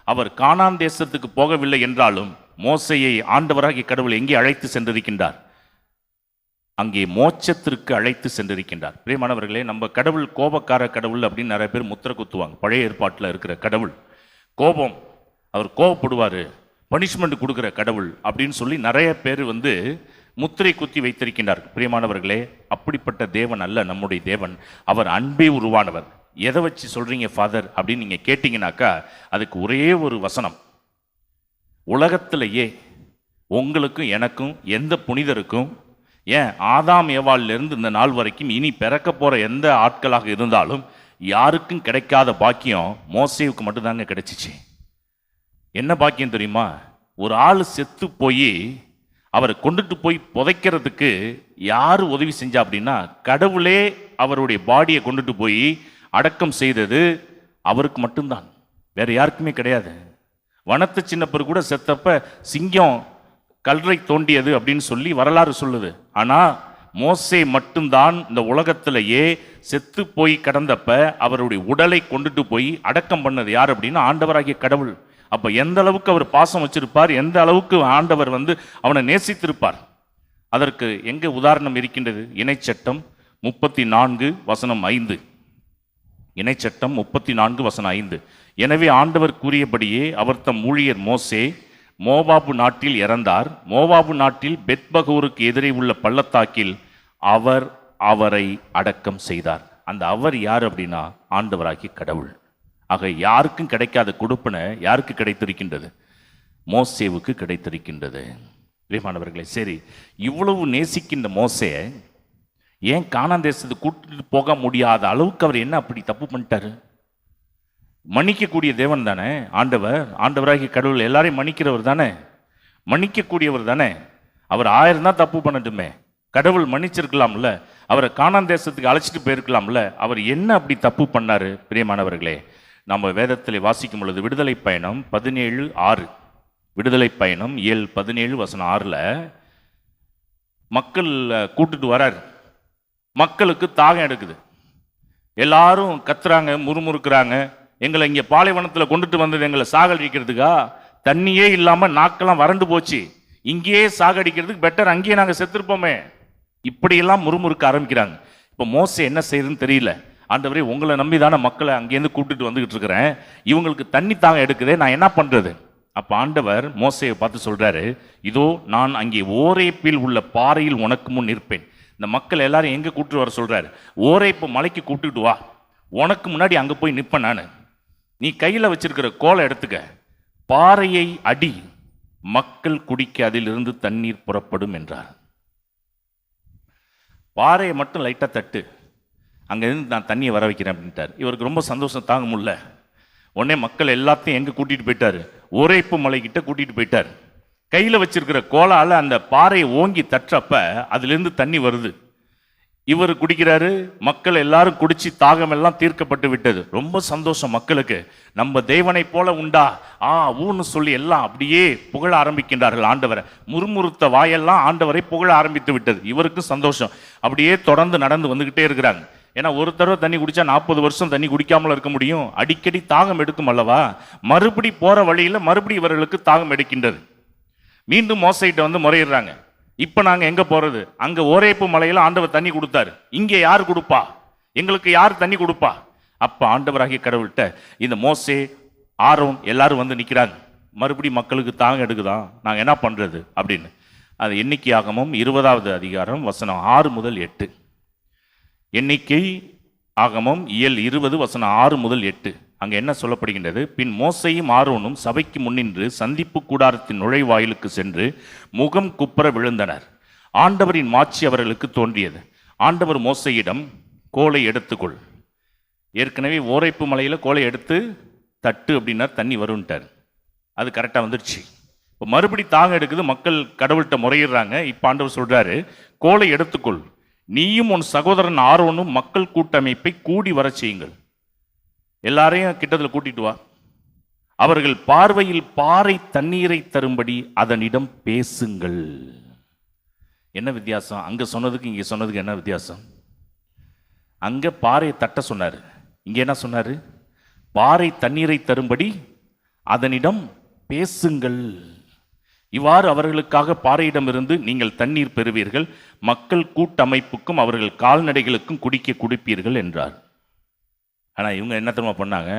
அவர் கானான் தேசத்துக்கு போகவில்லை என்றாலும் மோசையை ஆண்டவராகிய கடவுள் எங்கே அழைத்து சென்றிருக்கின்றார்? அங்கே மோட்சத்திற்கு அழைத்து சென்றிருக்கின்றார். பிரியமானவர்களே, நம்ம கடவுள் கோபக்கார கடவுள் அப்படின்னு நிறைய பேர் முத்திரை குத்துவாங்க. பழைய ஏற்பாட்டில் இருக்கிற கடவுள் கோபம், அவர் கோபப்படுவார், பனிஷ்மெண்ட் கொடுக்குற கடவுள் அப்படின்னு சொல்லி நிறைய பேர் வந்து முத்திரை குத்தி வைத்திருக்கின்றார். பிரியமானவர்களே, அப்படிப்பட்ட தேவன் அல்ல நம்முடைய தேவன். அவர் அன்பே உருவானவர். எதை வச்சு சொல்கிறீங்க ஃபாதர் அப்படின்னு நீங்கள் கேட்டிங்கனாக்கா, அதுக்கு ஒரே ஒரு வசனம். உலகத்திலேயே உங்களுக்கும் எனக்கும் எந்த புனிதருக்கும், ஏன் ஆதாம் ஏவாளிலிருந்து இந்த நாள் வரைக்கும் இனி பிறக்க போகிற எந்த ஆட்களாக இருந்தாலும் யாருக்கும் கிடைக்காத பாக்கியம் மோசேவுக்கு மட்டும்தாங்க கிடைச்சிச்சு. என்ன பாக்கியம் தெரியுமா? ஒரு ஆள் செத்து போய் அவரை கொண்டுட்டு போய் புதைக்கிறதுக்கு யார் உதவி செஞ்சா அப்படின்னா, கடவுளே அவருடைய பாடியை கொண்டுட்டு போய் அடக்கம் செய்தது அவருக்கு மட்டும்தான், வேற யாருக்குமே கிடையாது. வனத்து சின்னப்பர் கூட செத்தப்ப சிங்கம் கல்றை தோண்டியது அப்படின்னு சொல்லி வரலாறு சொல்லுது. ஆனால் மோசே மட்டும்தான் இந்த உலகத்திலேயே செத்து போய் கடந்தப்ப அவருடைய உடலை கொண்டுட்டு போய் அடக்கம் பண்ணது யார் அப்படின்னா ஆண்டவராகிய கடவுள். அப்போ எந்த அளவுக்கு அவர் பாசம் வச்சிருப்பார், எந்த அளவுக்கு ஆண்டவர் வந்து அவனை நேசித்திருப்பார். அதற்கு எங்கே உதாரணம் இருக்கின்றது? இணைச்சட்டம் 34 வசனம் 5. இணைச்சட்டம் 34 வசனம் 5. எனவே ஆண்டவர் கூறியபடியே அவர் தம் ஊழியர் மோசே மோவாபு நாட்டில் இறந்தார். மோவாபு நாட்டில் பெத்பகூருக்கு எதிரே உள்ள பள்ளத்தாக்கில் அவர் அவரை அடக்கம் செய்தார். அந்த அவர் யார் அப்படின்னா ஆண்டவராகிய கடவுள். ஆக யாருக்கும் கிடைக்காத கொடுப்பனை யாருக்கு கிடைத்திருக்கின்றது? மோசேவுக்கு கிடைத்திருக்கின்றது. பிரியமானவர்களே, சரி, இவ்வளவு நேசிக்கின்ற மோசே ஏன் கானான் தேசத்துக்கு கூட்டிட்டு போக முடியாத அளவுக்கு அவர் என்ன அப்படி தப்பு பண்ணிட்டாரு? மன்னிக்கக்கூடிய தேவன் தானே ஆண்டவர். ஆண்டவராகிய கடவுள் எல்லாரையும் மன்னிக்கிறவர் தானே, மன்னிக்கக்கூடியவர் தானே. அவர் 1000 தான் தப்பு பண்ணட்டுமே, கடவுள் மன்னிச்சிருக்கலாம்ல, அவரை கானான் தேசத்துக்கு அழைச்சிட்டு போயிருக்கலாம்ல. அவர் என்ன அப்படி தப்பு பண்ணாரு? பிரியமானவர்களே, நம்ம வேதத்தில் வாசிக்கும் பொழுது விடுதலை பயணம் 17:6, விடுதலை பயணம் 17:6 மக்கள் கூட்டுட்டு வராரு. மக்களுக்கு தாகம் எடுக்குது, எல்லாரும் கத்துறாங்க, முறுமுறுக்கிறாங்க. எங்களை இங்கே பாலைவனத்தில் கொண்டுட்டு வந்தது எங்களை சாகடிக்கிறதுக்கா? தண்ணியே இல்லாமல் நாக்கெல்லாம் வறண்டு போச்சு, இங்கேயே சாகடிக்கிறதுக்கு பெட்டர் அங்கேயே நாங்கள் செத்துருப்போமே. இப்படியெல்லாம் முறுமுறுக்க ஆரம்பிக்கிறாங்க. இப்போ மோசே என்ன செய்யுதுன்னு தெரியல. ஆண்டவரே, உங்களை நம்பி தானே மக்களை அங்கேருந்து கூட்டிட்டு வந்துகிட்டு இருக்கிறேன், இவங்களுக்கு தண்ணி தாகம் எடுக்குதே, நான் என்ன பண்ணுறது? அப்போ ஆண்டவர் மோசேயை பார்த்து சொல்கிறாரு, இதோ நான் அங்கே ஓரேப்பில் உள்ள பாறையில் உனக்கு முன் நிற்பேன். இந்த மக்கள் எல்லாரும் எங்கே கூப்பிட்டு வர சொல்கிறாரு? ஓரேப்பு மலைக்கு கூப்பிட்டுட்டு வா, உனக்கு முன்னாடி அங்கே போய் நிற்பேன் நான். நீ கையில் வச்சிருக்கிற கோலை எடுத்துக்க, பாறையை அடி, மக்கள் குடிக்க அதிலிருந்து தண்ணீர் புறப்படும் என்றார். பாறையை மட்டும் லைட்டாக தட்டு, அங்கேருந்து நான் தண்ணியை வர வைக்கிறேன் அப்படின்ட்டார். இவருக்கு ரொம்ப சந்தோஷம் தாங்க முடியல. உடனே மக்கள் எல்லாத்தையும் எங்கே கூட்டிகிட்டு போயிட்டார்? ஓரேப்பு மலைக்கிட்ட கூட்டிகிட்டு போயிட்டார். கையில் வச்சிருக்கிற கோலால் அந்த பாறையை ஓங்கி தட்டுறப்ப அதுலேருந்து தண்ணி வருது. இவர் குடிக்கிறாரு, மக்கள் எல்லாரும் குடிச்சு தாகம் எல்லாம் தீர்க்கப்பட்டு விட்டது. ரொம்ப சந்தோஷம் மக்களுக்கு. நம்ம தேவனை போல உண்டா ஊன்னு சொல்லி எல்லாம் அப்படியே புகழ ஆரம்பிக்கின்றார்கள் ஆண்டவரை. முறுமுறுத்த வாயெல்லாம் ஆண்டவரை புகழ ஆரம்பித்து விட்டது. இவருக்கும் சந்தோஷம். அப்படியே தொடர்ந்து நடந்து வந்துகிட்டே இருக்கிறாங்க. ஏன்னா ஒரு தடவை தண்ணி குடிச்சா 40 வருஷம் தண்ணி குடிக்காமல் இருக்க முடியும்? அடிக்கடி தாகம் எடுக்கும் அல்லவா? மறுபடி போற வழியில மறுபடி இவர்களுக்கு தாகம் எடுக்கின்றது. மீண்டும் மோசைகிட்ட வந்து முறையிடுறாங்க. இப்போ நாங்கள் எங்கே போகிறது? அங்கே ஓரேப்பு மலையில் ஆண்டவர் தண்ணி கொடுத்தாரு, இங்கே யார் கொடுப்பா? எங்களுக்கு யார் தண்ணி கொடுப்பா? அப்போ ஆண்டவராகிய கடவுள்கிட்ட இந்த மோசே, ஆரோன் எல்லாரும் வந்து நிற்கிறாங்க. மறுபடி மக்களுக்கு தாங்க எடுக்குதான், நாங்கள் என்ன பண்ணுறது அப்படின்னு. அது எண்ணிக்கையாகமும் 20வது அதிகாரம் வசனம் 6 முதல் 8. எண்ணிக்கை ஆகமம் இயல் 20 வசனம் 6 முதல் 8. அங்கே என்ன சொல்லப்படுகின்றது? பின் மோசையும் ஆரோனும் சபைக்கு முன்னின்று சந்திப்பு கூடாரத்தின் நுழைவாயிலுக்கு சென்று முகம் குப்புற விழுந்தனர். ஆண்டவரின் மாட்சி அவர்களுக்கு தோன்றியது. ஆண்டவர் மோசையிடம், கோலை எடுத்துக்கொள். ஏற்கனவே ஓரைப்பு மலையில் கோலை எடுத்து தட்டு அப்படின்னா தண்ணி வரும்ட்டார். அது கரெக்டாக வந்துடுச்சு. இப்போ மறுபடி தாகம் எடுக்குது, மக்கள் கடவுள்கிட்ட முறையிடுறாங்க. இப்போ ஆண்டவர் சொல்கிறாரு, கோலை எடுத்துக்கொள், நீயும் உன் சகோதரன் ஆரோனும் மக்கள் கூட்டமைப்பை கூடி வர செய்யுங்கள். எல்லாரையும் கிட்டத்தில் கூட்டிட்டு வா. அவர்கள் பார்வையில் பாறை தண்ணீரை தரும்படி அதனிடம் பேசுங்கள். என்ன வித்தியாசம்? அங்கே சொன்னதுக்கு இங்கே சொன்னதுக்கு என்ன வித்தியாசம்? அங்கே பாறையை தட்ட சொன்னார், இங்கே என்ன சொன்னார்? பாறை தண்ணீரை தரும்படி அதனிடம் பேசுங்கள். இவ்வாறு அவர்களுக்காக பாறையிடமிருந்து நீங்கள் தண்ணீர் பெறுவீர்கள், மக்கள் கூட்டமைப்புக்கும் அவர்கள் கால்நடைகளுக்கும் குடிக்க குடிப்பீர்கள் என்றார். ஆனால் இவங்க என்ன தெரியுமா பண்ணாங்க?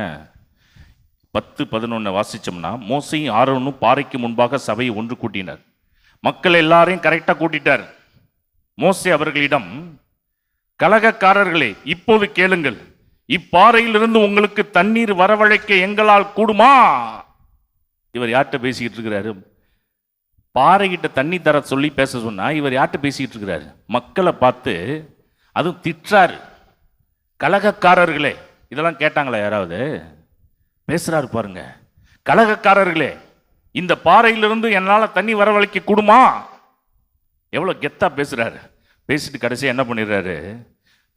10-11 வாசித்தோம்னா, மோசையும் ஆரோனும் பாறைக்கு முன்பாக சபையை ஒன்று கூட்டினர். மக்கள் எல்லாரையும் கரெக்டாக கூட்டிட்டார். மோசே அவர்களிடம், கலகக்காரர்களே, இப்போது கேளுங்கள், இப்பாறையிலிருந்து உங்களுக்கு தண்ணீர் வரவழைக்க எங்களால் கூடுமா? இவர் யார்கிட்ட பேசிக்கிட்டு இருக்கிறாரு? பாறைகிட்ட தண்ணி தர சொல்லி பேச சொன்னா இவர் யார்கிட்ட பேசிக்கிட்டு இருக்கிறாரு? மக்களை பார்த்து அதுவும் திட்டுறாரு. கலகக்காரர்களே, இதெல்லாம் கேட்டாங்களா யாராவது? பேசுறாரு பாருங்க. கலகக்காரர்களே, இந்த பாறையிலிருந்து என்னால் தண்ணி வரவழைக்க கூடுமா? எவ்வளோ கெத்தா பேசுறாரு. பேசிட்டு கடைசியாக என்ன பண்ணிடுறாரு?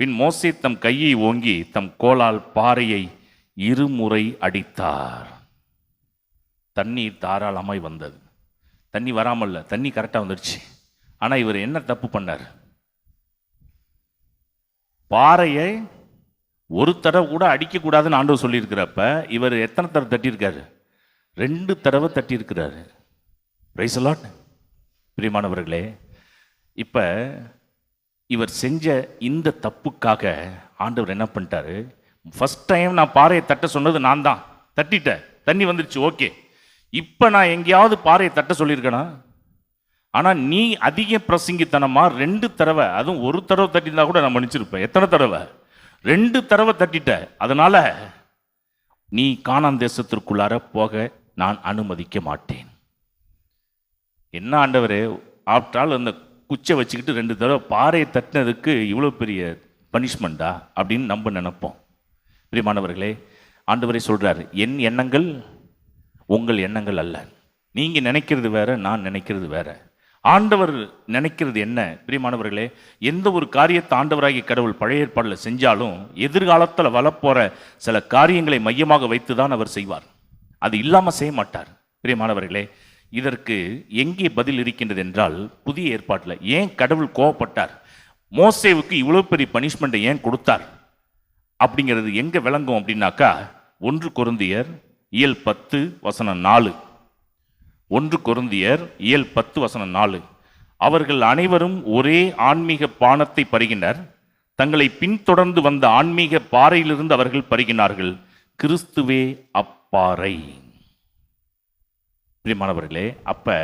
பின் மோசே தம் கையை ஓங்கி தம் கோலால் பாறையை 2 முறை அடித்தார். தண்ணீர் தாராளமாய் வந்தது. தண்ணி வராமல்ல, தண்ணி கரெக்டாக வந்துடுச்சு. ஆனால் இவர் என்ன தப்பு பண்ணார்? பாறையை ஒரு தடவை கூட அடிக்கக்கூடாதுன்னு ஆண்டவர் சொல்லியிருக்கிறப்ப இவர் எத்தனை தடவை தட்டியிருக்காரு? 2 தடவை தட்டியிருக்கிறாரு. Praise the Lord. பிரியமானவர்களே, இப்போ இவர் செஞ்ச இந்த தப்புக்காக ஆண்டவர் என்ன பண்ணிட்டாரு? ஃபர்ஸ்ட் டைம் நான் பாறையை தட்ட சொன்னது நான் தான், தட்டிட்டேன், தண்ணி வந்துருச்சு, ஓகே. இப்போ நான் எங்கேயாவது பாறையை தட்ட சொல்லியிருக்கேனா? ஆனால் நீ அதிக பிரசங்கித்தனமாக 2 தடவை, அதுவும் ஒரு தடவை தட்டியிருந்தா கூட நான் மன்னிச்சிருப்பேன். எத்தனை தடவை? 2 தடவை தட்டிட்ட. அதனால நீ கானான் தேசத்திற்குள்ளார போக நான் அனுமதிக்க மாட்டேன். என்ன ஆண்டவரே, ஆஃப்டர் அந்த குச்சை வச்சுக்கிட்டு 2 தடவை பாறையை தட்டினதுக்கு இவ்வளோ பெரிய பனிஷ்மெண்ட்டா அப்படின்னு நம்ம நினைப்போம். பிரியமானவர்களே, ஆண்டவரே சொல்கிறார், என் எண்ணங்கள் உங்கள் எண்ணங்கள் அல்ல. நீங்கள் நினைக்கிறது வேற, நான் நினைக்கிறது வேற. ஆண்டவர் நினைக்கிறது என்ன? பிரியமானவர்களே, எந்த ஒரு காரியத்தை ஆண்டவராகிய கடவுள் பழைய ஏற்பாடில் செஞ்சாலும் எதிர்காலத்தில் வரப்போகிற சில காரியங்களை மையமாக வைத்து தான் அவர் செய்வார். அது இல்லாமல் செய்ய மாட்டார். பிரியமானவர்களே, இதற்கு எங்கே பதில் இருக்கின்றது என்றால், புதிய ஏற்பாட்டில் ஏன் கடவுள் கோவப்பட்டார், மோசேவுக்கு இவ்வளோ பெரிய பனிஷ்மெண்ட்டை ஏன் கொடுத்தார் அப்படிங்கிறது எங்கே விளங்கும் அப்படின்னாக்கா, 1 கொரிந்தியர் இயல் 10 வசனம் 4. 1 கொரிந்தியர் இயல் 10 வசனம் 4. அவர்கள் அனைவரும் ஒரே ஆன்மீக பானத்தை பருகினர், தங்களை பின்தொடர்ந்து வந்த ஆன்மீக பாறையிலிருந்து அவர்கள் பருகினார்கள், கிறிஸ்துவே அப்பாறை. பிரியமானவர்களே, அப்ப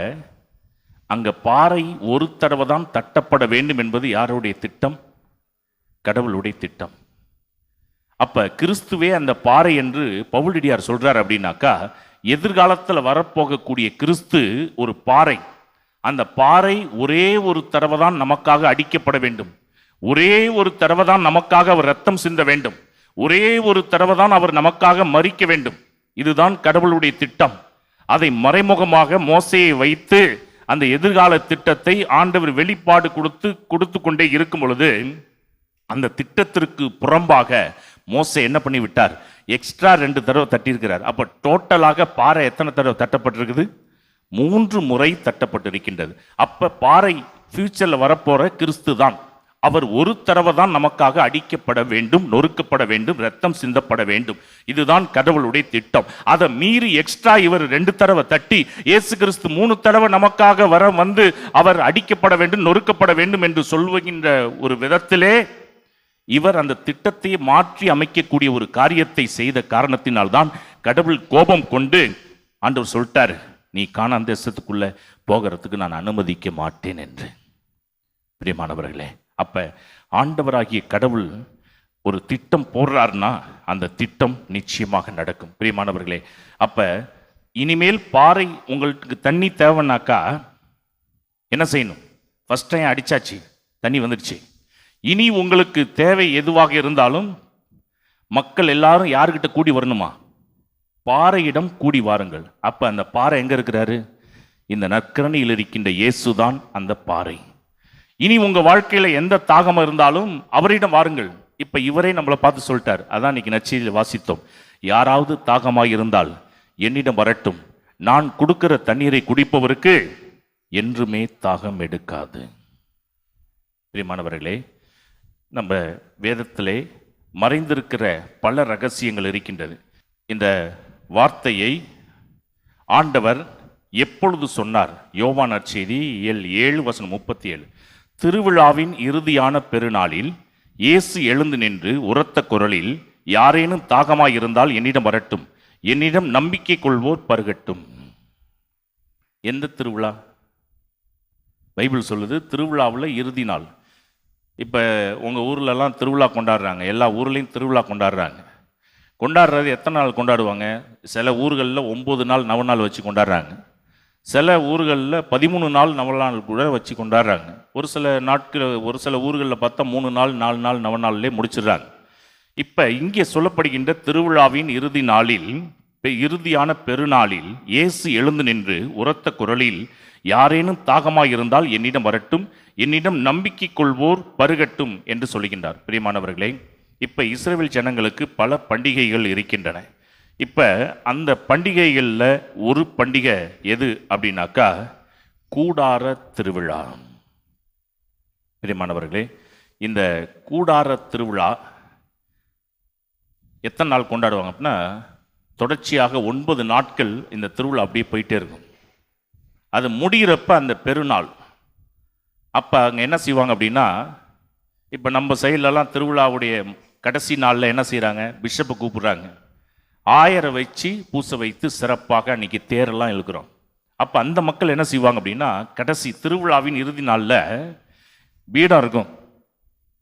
அங்க பாறை ஒரு தடவை தான் தட்டப்பட வேண்டும் என்பது யாருடைய திட்டம்? கடவுளுடைய திட்டம். அப்ப கிறிஸ்துவே அந்த பாறை என்று பவுலடியார் சொல்றார் அப்படின்னாக்கா, எதிர்காலத்தில் வரப்போகக்கூடிய கிறிஸ்து ஒரு பாறை. அந்த பாறை ஒரே ஒரு தடவை தான் நமக்காக அடிக்கப்பட வேண்டும், ஒரே ஒரு தடவை தான் நமக்காக அவர் ரத்தம் சிந்த வேண்டும், ஒரே ஒரு தடவை தான் அவர் நமக்காக மரிக்க வேண்டும். இதுதான் கடவுளுடைய திட்டம். அதை மறைமுகமாக மோசேயை வைத்து அந்த எதிர்கால திட்டத்தை ஆண்டவர் வெளிப்பாடு கொடுத்து கொண்டே இருக்கும் பொழுது, அந்த திட்டத்திற்கு புறம்பாக மோசே என்ன பண்ணி விட்டார்? எக்ஸ்ட்ரா 2 தடவை தட்டியிருக்கிறார். அப்ப டோட்டலாக பாறை எத்தனை தடவை தட்டப்பட்டிருக்குது? 3 முறை தட்டப்பட்டிருக்கின்றது. அப்ப பாறை ஃபியூச்சர்ல வரப்போற கிறிஸ்து தான். அவர் ஒரு தடவை தான் நமக்காக அடிக்கப்பட வேண்டும், நொறுக்கப்பட வேண்டும், ரத்தம் சிந்தப்பட வேண்டும். இதுதான் கடவுளுடைய திட்டம். அதை மீறி எக்ஸ்ட்ரா இவர் 2 தடவை தட்டி, இயேசு கிறிஸ்து 3 தடவை நமக்காக வந்து அவர் அடிக்கப்பட வேண்டும், நொறுக்கப்பட வேண்டும் என்று சொல்லுகின்ற ஒரு விதத்திலே இவர் அந்த திட்டத்தை மாற்றி அமைக்கக்கூடிய ஒரு காரியத்தை செய்த காரணத்தினால்தான் கடவுள் கோபம் கொண்டு ஆண்டவர் சொல்லிட்டார், நீ கானான் தேசத்துக்குள்ள போகிறதுக்கு நான் அனுமதிக்க மாட்டேன் என்று. பிரியமானவர்களே, அப்ப ஆண்டவராகிய கடவுள் ஒரு திட்டம் போடுறாருன்னா அந்த திட்டம் நிச்சயமாக நடக்கும். பிரியமானவர்களே, அப்ப இனிமேல் பாறை உங்களுக்கு தண்ணி தேவைன்னாக்கா என்ன செய்யணும்? ஃபர்ஸ்ட் டைம் அடிச்சாச்சு, தண்ணி வந்துடுச்சு. இனி உங்களுக்கு தேவை எதுவாக இருந்தாலும் மக்கள் எல்லாரும் யாருக்கிட்ட கூடி வரணுமா? பாறையிடம் கூடி வாருங்கள். அப்ப அந்த பாறை எங்க இருக்கிறாரு? இந்த நற்கரணியில் இருக்கின்ற இயேசுதான் அந்த பாறை. இனி உங்க வாழ்க்கையில எந்த தாகம் இருந்தாலும் அவரிடம் வாருங்கள். இப்ப இவரே நம்மளை பார்த்து சொல்லிட்டார். அதான் இன்னைக்கு நற்செய்தியில் வாசித்தோம். யாராவது தாகமாய் இருந்தால் என்னிடம் வரட்டும், நான் கொடுக்கிற தண்ணீரை குடிப்பவருக்கு என்றுமே தாகம் எடுக்காது. பிரியமானவர்களே, நம்ம வேதத்திலே மறைந்திருக்கிற பல ரகசியங்கள் இருக்கின்றது. இந்த வார்த்தையை ஆண்டவர் எப்பொழுது சொன்னார்? யோவான் நற்செய்தி 7:37. திருவிழாவின் இறுதியான பெருநாளில் இயேசு எழுந்து நின்று உரத்த குரலில், யாரேனும் தாகமாயிருந்தால் என்னிடம் வரட்டும், என்னிடம் நம்பிக்கை கொள்வோர் பருகட்டும். எந்த திருவிழா? பைபிள் சொல்லுது திருவிழாவில் இறுதி நாள். இப்போ உங்கள் ஊர்லலாம் திருவிழா கொண்டாடுறாங்க, எல்லா ஊர்லேயும் திருவிழா கொண்டாடுறாங்க. கொண்டாடுறது எத்தனை நாள் கொண்டாடுவாங்க? சில ஊர்களில் 9 நாள் 9 நாள் வச்சு கொண்டாடுறாங்க. சில ஊர்களில் 13 நாள் 9 நாள் கூட வச்சு கொண்டாடுறாங்க. ஒரு சில ஊர்களில் பார்த்தா 3 நாள் 4 நாள் 9 நாள்லேயே முடிச்சிடுறாங்க. இப்போ இங்கே சொல்லப்படுகின்ற திருவிழாவின் இறுதி நாளில், இறுதியான பெருநாளில் இயேசு எழுந்து நின்று உரத்த குரலில், யாரேனும் தாகமாயிருந்தால் என்னிடம் வரட்டும், என்னிடம் நம்பிக்கை கொள்வோர் பருகட்டும் என்று சொல்லுகின்றார். பிரியமானவர்களே, இப்போ இஸ்ரவேல் ஜனங்களுக்கு பல பண்டிகைகள் இருக்கின்றன. இப்போ அந்த பண்டிகைகளில் ஒரு பண்டிகை எது அப்படின்னாக்கா கூடார திருவிழா. பிரியமானவர்களே, இந்த கூடார திருவிழா எத்தனை நாள் கொண்டாடுவாங்க அப்படின்னா, தொடர்ச்சியாக 9 நாட்கள் இந்த திருவிழா அப்படியே போயிட்டே இருக்கும். அது முடிகிறப்ப அந்த பெருநாள். அப்போ அங்கே என்ன செய்வாங்க அப்படின்னா, இப்போ நம்ம சைட்லலாம் திருவிழாவுடைய கடைசி நாளில் என்ன செய்கிறாங்க? பிஷப்பை கூப்பிட்றாங்க. ஆயரை வச்சு பூசை வைத்து சிறப்பாக அன்னைக்கு தேரெல்லாம் இழுக்கிறோம். அப்போ அந்த மக்கள் என்ன செய்வாங்க அப்படின்னா, கடைசி திருவிழாவின் இறுதி நாளில் பீடம் இருக்கும்.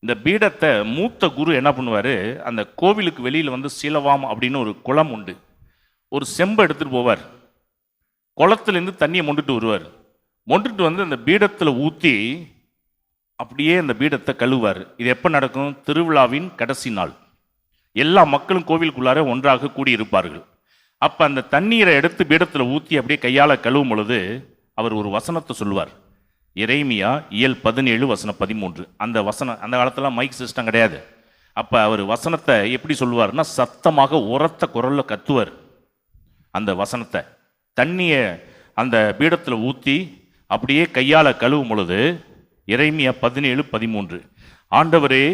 இந்த பீடத்தை மூத்த குரு என்ன பண்ணுவார், அந்த கோவிலுக்கு வெளியில் வந்து சிலவாம் அப்படின்னு ஒரு குளம் உண்டு, ஒரு செம்பை எடுத்துகிட்டு போவார். குளத்துலேருந்து தண்ணியை மொண்டுட்டு வருவார். மொண்டுட்டு வந்து அந்த பீடத்தில் ஊற்றி அப்படியே அந்த பீடத்தை கழுவார். இது எப்போ நடக்கும்? திருவிழாவின் கடைசி நாள். எல்லா மக்களும் கோவிலுக்குள்ளார ஒன்றாக கூடியிருப்பார்கள். அப்போ அந்த தண்ணீரை எடுத்து பீடத்தில் ஊற்றி அப்படியே கையால் கழுவும் பொழுது அவர் ஒரு வசனத்தை சொல்லுவார். எரேமியா இயல் 17 வசனம் 13. அந்த வசனம், அந்த காலத்தில் மைக் சிஸ்டம் கிடையாது. அப்போ அவர் வசனத்தை எப்படி சொல்லுவார்னா, சத்தமாக உரத்த குரலில் கத்துவார். அந்த வசனத்தை தண்ணியை அந்த பீடத்தில் ஊற்றி அப்படியே கையால் கழுவும் பொழுது எரேமியா 17:13, ஆண்டவரே,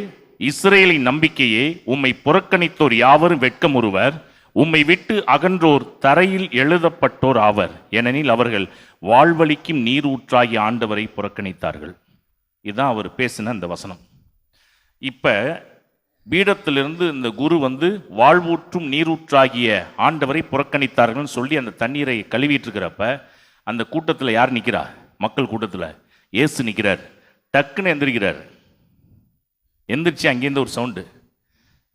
இஸ்ரேலின் நம்பிக்கையே, உம்மை புறக்கணித்தோர் யாவரும் வெட்கமுறுவர், உம்மை விட்டு அகன்றோர் தரையில் எழுதப்பட்டோர் ஆவர், ஏனெனில் அவர்கள் வாழ்வழிக்கும் நீரூற்றாகிய ஆண்டவரை புறக்கணித்தார்கள். இதுதான் அவர் பேசின அந்த வசனம். இப்போ பீடத்திலிருந்து இந்த குரு வந்து வாழ்வூற்றும் நீரூற்றாகிய ஆண்டவரை புறக்கணித்தார்கள்னு சொல்லி அந்த தண்ணீரை கழுவிட்டு இருக்கிறப்ப அந்த கூட்டத்தில் யார் நிற்கிறா? மக்கள் கூட்டத்தில் இயேசு நிற்கிறார். டக்குன்னு எந்திரிக்கிறார். எந்திரிச்சு அங்கேருந்து ஒரு சவுண்டு,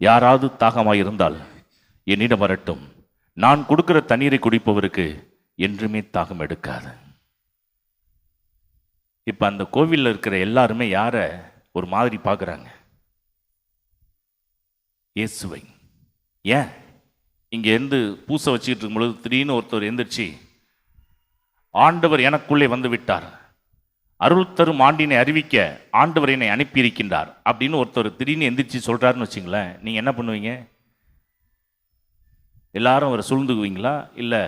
யாராவது தாகமாக இருந்தால் என்னிடம் வரட்டும், நான் கொடுக்கிற தண்ணீரை குடிப்பவருக்கு என்றுமே தாகம் எடுக்காது. இப்போ அந்த கோவிலில் இருக்கிற எல்லாருமே யாரை ஒரு மாதிரி பார்க்குறாங்க? இயேசுவை. ஏன்? இங்கேருந்து பூசை வச்சுக்கிட்டு இருக்கும் பொழுது திடீர்னு ஒருத்தர் எந்திரிச்சு, ஆண்டவர் எனக்குள்ளே வந்து விட்டார், அருள் தரும் ஆண்டினை அறிவிக்க ஆண்டவர் என்னை அனுப்பியிருக்கின்றார் அப்படின்னு ஒருத்தர் திடீர்னு எந்திரிச்சு சொல்கிறாருன்னு வச்சுங்களேன், நீங்கள் என்ன பண்ணுவீங்க? எல்லாரும் அவரை சூழ்ந்துக்குவீங்களா? இல்லை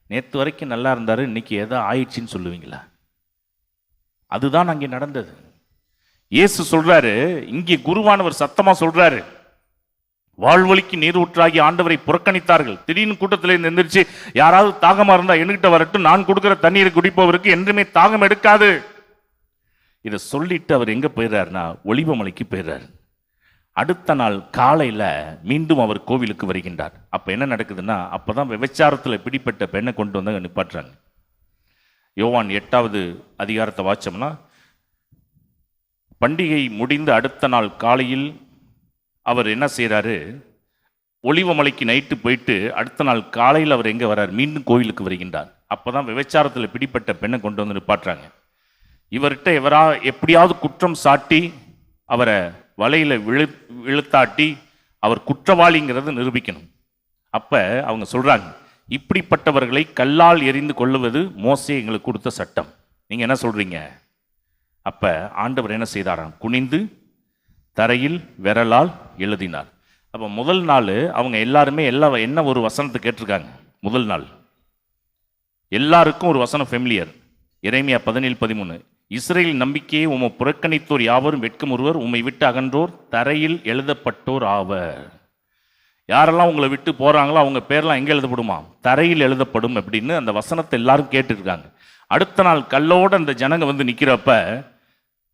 நேற்று வரைக்கும் நல்லா இருந்தார், இன்னைக்கு எதோ ஆயிடுச்சின்னு சொல்லுவீங்களா? அதுதான் அங்கே நடந்தது. இயேசு சொல்றாரு, இங்கே குருவானவர் சத்தமாக சொல்றாரு, வாழ்வழிக்கு நீர் ஊற்றாகி ஆண்டவரை புறக்கணித்தார்கள். திடீர்னு கூட்டத்தில் இருந்து எந்திரிச்சு, யாராவது தாகமாக இருந்தால் என்கிட்ட வரட்டும், நான் கொடுக்குற தண்ணீரை குடிப்பவருக்கு என்றுமே தாகம் எடுக்காது. இதை சொல்லிட்டு அவர் எங்கே போயிடுறாருன்னா ஒலிவமலைக்கு போயிடுறாரு. அடுத்த நாள் காலையில் மீண்டும் அவர் கோவிலுக்கு வருகின்றார். அப்போ என்ன நடக்குதுன்னா, அப்போ தான் விபச்சாரத்தில் பிடிப்பட்ட பெண்ணை கொண்டு வந்து நிப்பாட்டுறாங்க. யோவான் 8வது அதிகாரத்தை வாச்சோம்னா, பண்டிகை முடிந்து அடுத்த நாள் காலையில் அவர் என்ன செய்கிறாரு, ஒலிவமலைக்கு நைட்டு போயிட்டு அடுத்த நாள் காலையில் அவர் எங்கே வர்றார்? மீண்டும் கோவிலுக்கு வருகின்றார். அப்போ தான் விபச்சாரத்தில் பிடிப்பட்ட பெண்ணை கொண்டு வந்து நிப்பாட்டுறாங்க. இவர்கிட்ட எப்படியாவது குற்றம் சாட்டி அவரை வலையில் இழுத்தாட்டி அவர் குற்றவாளிங்கிறத நிரூபிக்கணும். அப்போ அவங்க சொல்கிறாங்க, இப்படிப்பட்டவர்களை கல்லால் எறிந்து கொள்ளுவது மோசே எங்களுக்கு கொடுத்த சட்டம், நீங்கள் என்ன சொல்கிறீங்க? அப்போ ஆண்டவர் என்ன செய்தாராம்? குனிந்து தரையில் விரலால் எழுதினார். அப்போ முதல் நாள் அவங்க எல்லாருமே என்ன ஒரு வசனத்தை கேட்டிருக்காங்க? முதல் நாள் எல்லாருக்கும் ஒரு வசனம் ஃபெமிலியர். எரேமியா 17:13, இஸ்ரேல் நம்பிக்கையை உம்மை புறக்கணித்தோர் யாவரும் வெட்கமுறுவர், உம்மை விட்டு அகன்றோர் தரையில் எழுதப்பட்டோர் ஆவர். யாரெல்லாம் உங்களை விட்டு போகிறாங்களோ அவங்க பேர்லாம் எங்கே எழுதப்படுமா? தரையில் எழுதப்படும் அப்படின்னு அந்த வசனத்தை எல்லாரும் கேட்டுருக்காங்க. அடுத்த நாள் கல்லோடு அந்த ஜனங்க வந்து நிற்கிறப்ப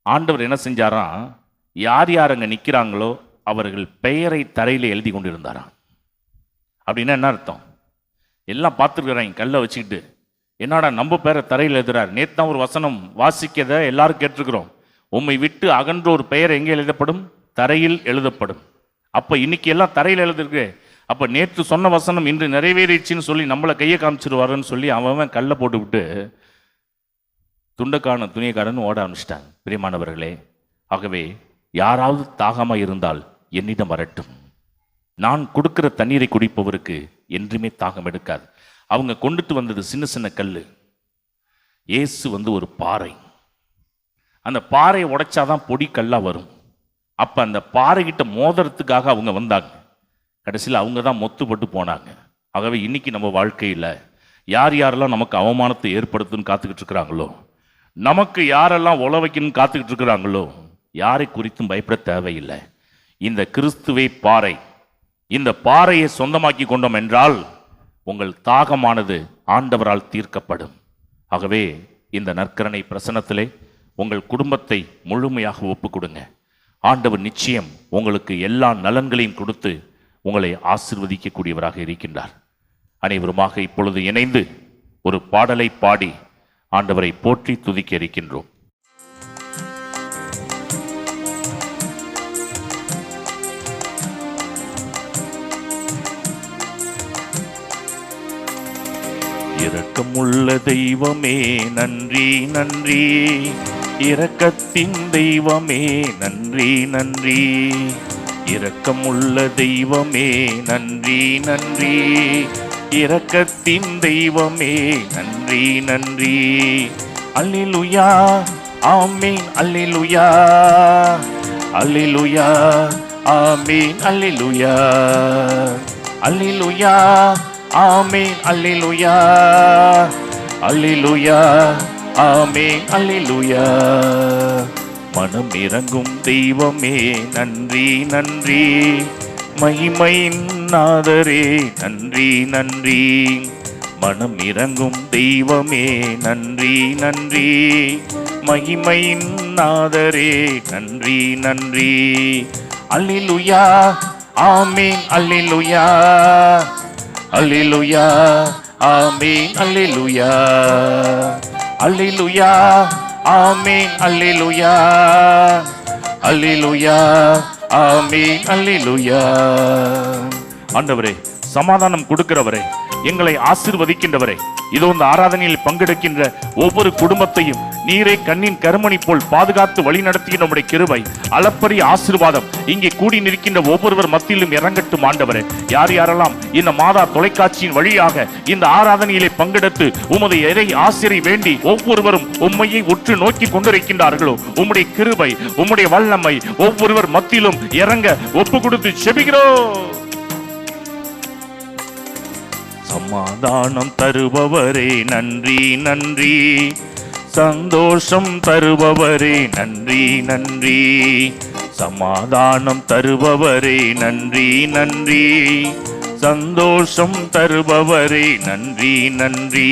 ஆண்டவர் என்ன செஞ்சாராம்? யார் யார் அங்கே நிற்கிறாங்களோ அவர்கள் பெயரை தரையில் எழுதி கொண்டு இருந்தாராம். அப்படின்னா என்ன அர்த்தம்? எல்லாம் பார்த்துருக்குறாங்க கல்லை வச்சுக்கிட்டு, என்னடா நம்ம பேரை தரையில் எழுதுறார். நேற்று தான் ஒரு வசனம் வாசிக்கதை எல்லாரும் கேட்டிருக்கிறோம், உம்மை விட்டு அகன்றோர் பெயர் எங்கே எழுதப்படும்? தரையில் எழுதப்படும். அப்போ இன்னைக்கு எல்லாம் தரையில் எழுதிருக்கு. அப்போ நேற்று சொன்ன வசனம் இன்று நிறைவேறிச்சுன்னு சொல்லி நம்மளை கையை காமிச்சிருவாருன்னு சொல்லி அவன் கல்லை போட்டுவிட்டு துண்டக்காரன் துணியக்காரன் ஓட ஆரம்பிச்சிட்டாங்க. பிரியமானவர்களே, ஆகவே யாராவது தாகமாக இருந்தால் என்னிடம் வரட்டும், நான் கொடுக்கிற தண்ணீரை குடிப்பவருக்கு என்றுமே தாகம் எடுக்காது. அவங்க கொண்டுட்டு வந்தது சின்ன சின்ன கல். இயேசு வந்து ஒரு பாறை. அந்த பாறையை உடைச்சாதான் பொடி கல்லாக வரும். அப்போ அந்த பாறைகிட்ட மோதுறதுக்காக அவங்க வந்தாங்க. கடைசியில் அவங்க தான் மொத்துப்பட்டு போனாங்க. ஆகவே இன்னைக்கு நம்ம வாழ்க்கையில் யார் யாரெல்லாம் நமக்கு அவமானத்தை ஏற்படுத்துன்னு காத்துக்கிட்டு இருக்கிறாங்களோ, நமக்கு யாரெல்லாம் உழ வைக்கணும்னு காத்துக்கிட்டு இருக்கிறாங்களோ, யாரை குறித்தும் பயப்பட தேவையில்லை. இந்த கிறிஸ்துவே பாறை. இந்த பாறையை சொந்தமாக்கி கொண்டோம் என்றால் உங்கள் தாகமானது ஆண்டவரால் தீர்க்கப்படும். ஆகவே இந்த நற்கரணை பிரசனத்திலே உங்கள் குடும்பத்தை முழுமையாக ஒப்பு கொடுங்க. ஆண்டவர் நிச்சயம் உங்களுக்கு எல்லா நலன்களையும் கொடுத்து உங்களை ஆசீர்வதிக்கக்கூடியவராக இருக்கின்றார். அனைவருமாக இப்பொழுது இணைந்து ஒரு பாடலை பாடி ஆண்டவரை போற்றி துதிக்க இருக்கின்றோம். இரக்கமுள்ள தெய்வமே நன்றி நன்றி, இரக்கத்தின் தெய்வமே நன்றி நன்றி, இரக்கமுள்ள தெய்வமே நன்றி நன்றி, இரக்கத்தின் தெய்வமே நன்றி நன்றி. அல்லேலூயா ஆமென் அல்லேலூயா, அல்லேலூயா ஆமென் அல்லேலூயா, அல்லேலூயா ஆமென் அல்லேலூயா, அல்லேலூயா ஆமென் அல்லேலூயா. மனம் இறங்கும் தெய்வமே நன்றி நன்றி, மகிமையின் நாதரே நன்றி நன்றி, மனம் இறங்கும் தெய்வமே நன்றி நன்றி, மகிமையின் நாதரே நன்றி நன்றி. அல்லேலூயா ஆமென் அல்லேலூயா, அல்லேலூயா ஆமென் அல்லேலூயா, அல்லேலூயா ஆமென் அல்லேலூயா, அல்லேலூயா ஆமென் அல்லேலூயா. ஆண்டவரே, சமாதானம் கொடுக்கிறவரே, எங்களை ஆசீர்வதிக்கின்றவரே, இதோ இந்த ஆராதனையில் பங்கெடுக்கின்ற ஒவ்வொரு குடும்பத்தையும் நீரே கண்ணின் கருமணி போல் பாதுகாத்து வழி நடத்திய நம்முடைய கிருபை, அளப்பரிய ஆசீர்வாதம் இங்கே கூடி நிற்கின்ற ஒவ்வொருவர் மத்தியிலும் இறங்கட்டும். ஆண்டவரே, யார் யாரெல்லாம் இந்த மாதா தொலைக்காட்சியின் வழியாக இந்த ஆராதனையிலே பங்கெடுத்து உமது இறை ஆசிரை வேண்டி ஒவ்வொருவரும் உம்மையை உற்று நோக்கி கொண்டிருக்கின்றார்களோ, உம்முடைய கிருபை உம்முடைய வல்லமை ஒவ்வொருவர் மத்தியிலும் இறங்க ஒப்பு கொடுத்து செபிக்கிறோம். சமாதானம் தருபவரே நன்றி நன்றி, சந்தோஷம் தருபவரே நன்றி நன்றி, சமாதானம் தருபவரே நன்றி நன்றி, சந்தோஷம் தருபவரே நன்றி நன்றி.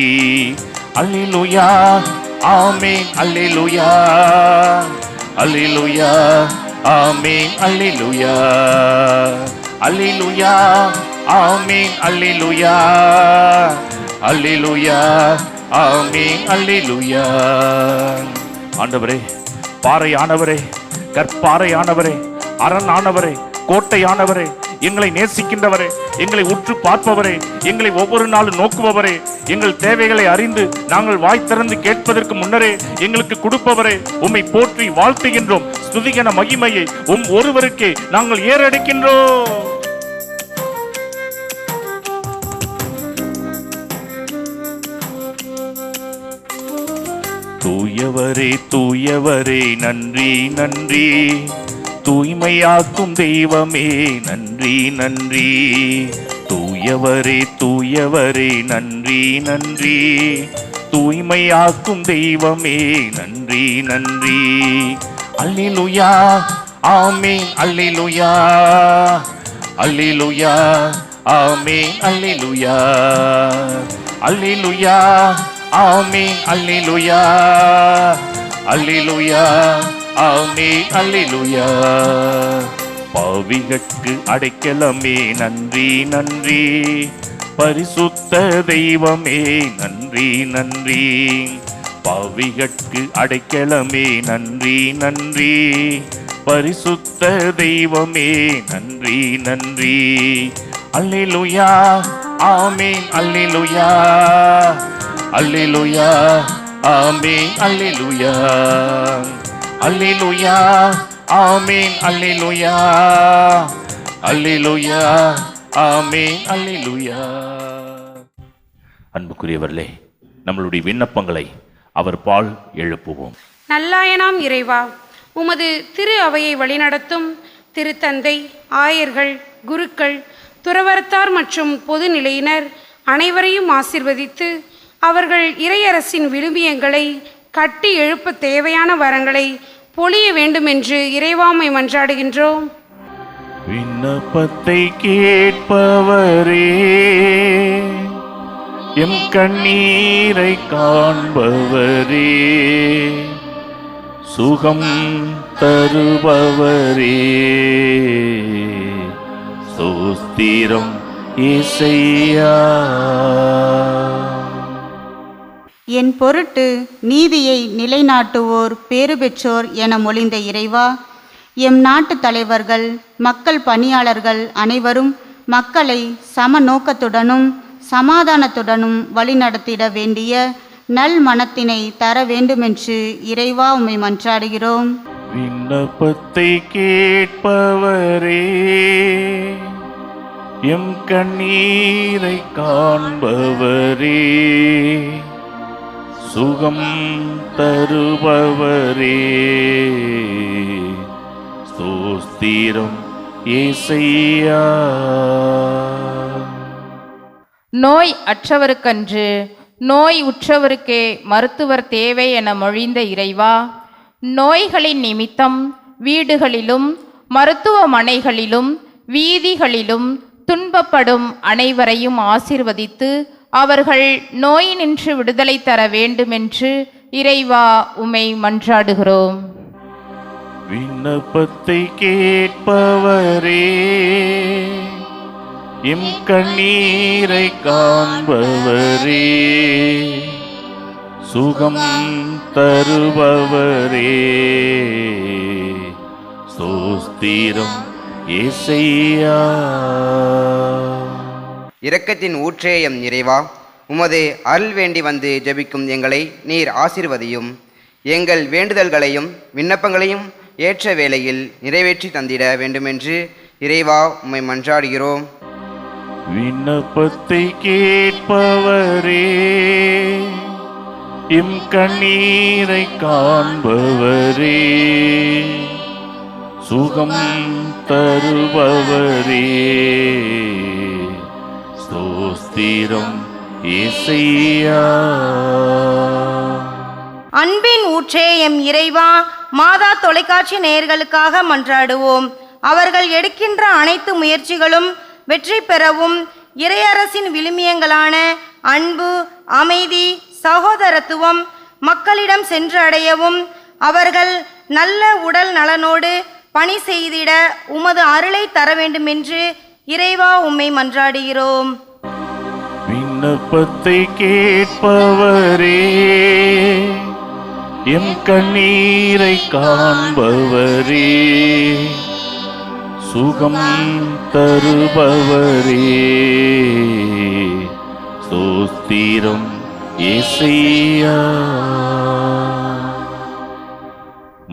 அல்லேலூயா ஆமென் அல்லேலூயா, அல்லேலூயா ஆமென் அல்லேலூயா, அல்லேலூயா ஆமென் அல்லேலூயா, அல்லேலூயா ஆமென் அல்லேலூயா. ஆண்டவரே, பாறையானவரே, கற்பாறையானவரே, அரணானவரே, கோட்டையானவரே, எங்களை நேசிக்கின்றவரே, எங்களை உற்று பார்ப்பவரே, எங்களை ஒவ்வொரு நாளும் நோக்குபவரே, எங்கள் தேவைகளை அறிந்து நாங்கள் வாய் திறந்து கேட்பதற்கு முன்னரே எங்களுக்கு கொடுப்பவரே, உம்மை போற்றி வாழ்த்துகின்றோம். ஸ்துதிகன மகிமையை ஒருவருக்கே நாங்கள் ஏறெடுக்கின்றோம். தூயவரே தூயவரே நன்றி நன்றி, தூய்மையாக்கும் தெய்வமே நன்றி நன்றி, தூயவரே தூயவரே நன்றி நன்றி, தூய்மையாக்கும் தெய்வமே நன்றி நன்றி. அல்லேலூயா ஆமென் அல்லேலூயா, அல்லேலூயா ஆமென் அல்லேலூயா, அல்லேலூயா ஆமென் அல்லேலூயா, அல்லேலூயா ஆமென் அல்லேலூயா. பாவிகட்கு அடைக்கலமே நன்றி நன்றி, பரிசுத்த தெய்வமே நன்றி நன்றி, பாவிகட்கு அடைக்கலமே நன்றி நன்றி, பரிசுத்த தெய்வமே நன்றி நன்றி. அல்லேலூயா ஆமென் அல்லேலூயா, அல்லேலூயா ஆமென் அல்லேலூயா, அல்லேலூயா ஆமென் அல்லேலூயா, அல்லேலூயா ஆமென் அல்லேலூயா. அன்புக்குரியவர்களே, நம்மளுடைய விண்ணப்பங்களை அவர் பால் எழுப்புவோம். நல்லாயனாம் இறைவா, உமது திரு அவையை வழிநடத்தும் திருத்தந்தை, ஆயர்கள், குருக்கள், துறவரத்தார் மற்றும் பொது நிலையினர் அனைவரையும் ஆசீர்வதித்து அவர்கள் இறையரசின் விழுமியங்களை கட்டி எழுப்ப தேவையான வரங்களை பொழிய வேண்டும் என்று இறைவாமை மன்றாடுகின்றோம். விண்ணப்பத்தை கேட்பவரே, எம் கண்ணீரை காண்பவரே, சுகம் தருபவரே, ஸ்தோத்திரம் இயேசையா. என் பொருட்டு நீதியை நிலைநாட்டுவோர் பேறு பெற்றோர் என மொழிந்த இறைவா, எம் நாட்டு தலைவர்கள், மக்கள் பணியாளர்கள் அனைவரும் மக்களை சம நோக்கத்துடனும் சமாதானத்துடனும் வழிநடத்திட வேண்டிய நல் மனத்தினை தர வேண்டுமென்று இறைவா உம்மை மன்றாடுகிறோம். விண்ணப்பத்தை கேட்பவரே, எம் கண்ணீரை காண்பவரே, சுகம் தருபவரே, ஸ்தோத்திரம் இயேசையா. நோய் அற்றவருக்கன்று நோய் உற்றவருக்கே மருத்துவர் தேவை என மொழிந்த இறைவா, நோய்களின் நிமித்தம் வீடுகளிலும் மருத்துவமனைகளிலும் வீதிகளிலும் துன்பப்படும் அனைவரையும் ஆசீர்வதித்து அவர்கள் நோயினின்று விடுதலை தர வேண்டுமென்று இறைவா உம்மை மன்றாடுகிறோம். விண்ணப்பத்தை கேட்பவரே, எம் கண்ணீரை காண்பவரே, சுகம் தருபவரே, ஸ்தோத்திரம் இயேசையா. இரக்கத்தின் ஊற்றே எம் இறைவா, உமது அருள் வேண்டி வந்து ஜெபிக்கும் எங்களை நீர் ஆசீர்வதியும். எங்கள் வேண்டுதல்களையும் விண்ணப்பங்களையும் ஏற்ற வேளையில் நிறைவேற்றி தந்திட வேண்டுமென்று இறைவா உம்மை மன்றாடுகிறோம். விண்ணப்பத்தை கேட்பவரே, எம் கண்ணீரை காண்பவரே, சுகம் தருபவரே, ஸ்தோத்திரம் இயேசையா. அன்பின் ஊற்றே எம் இறைவா, மாதா தொலைக்காட்சி நேயர்களுக்காக மன்றாடுவோம். அவர்கள் எடுக்கின்ற அனைத்து முயற்சிகளும் வெற்றி பெறவும், இறையரசின் விழுமியங்களான அன்பு, அமைதி, சகோதரத்துவம் மக்களிடம் சென்று அடையவும், அவர்கள் நல்ல உடல் நலனோடு பணி செய்திட உமது அருளை தர வேண்டுமென்று இறைவா உம்மை மன்றாடுகிறோம். விண்ணப்பத்தை கேட்பவரே, எம் கண்ணீரை காண்பவரே, சுகம் தருபவரே, ஸ்தோத்திரம் இயேசையா.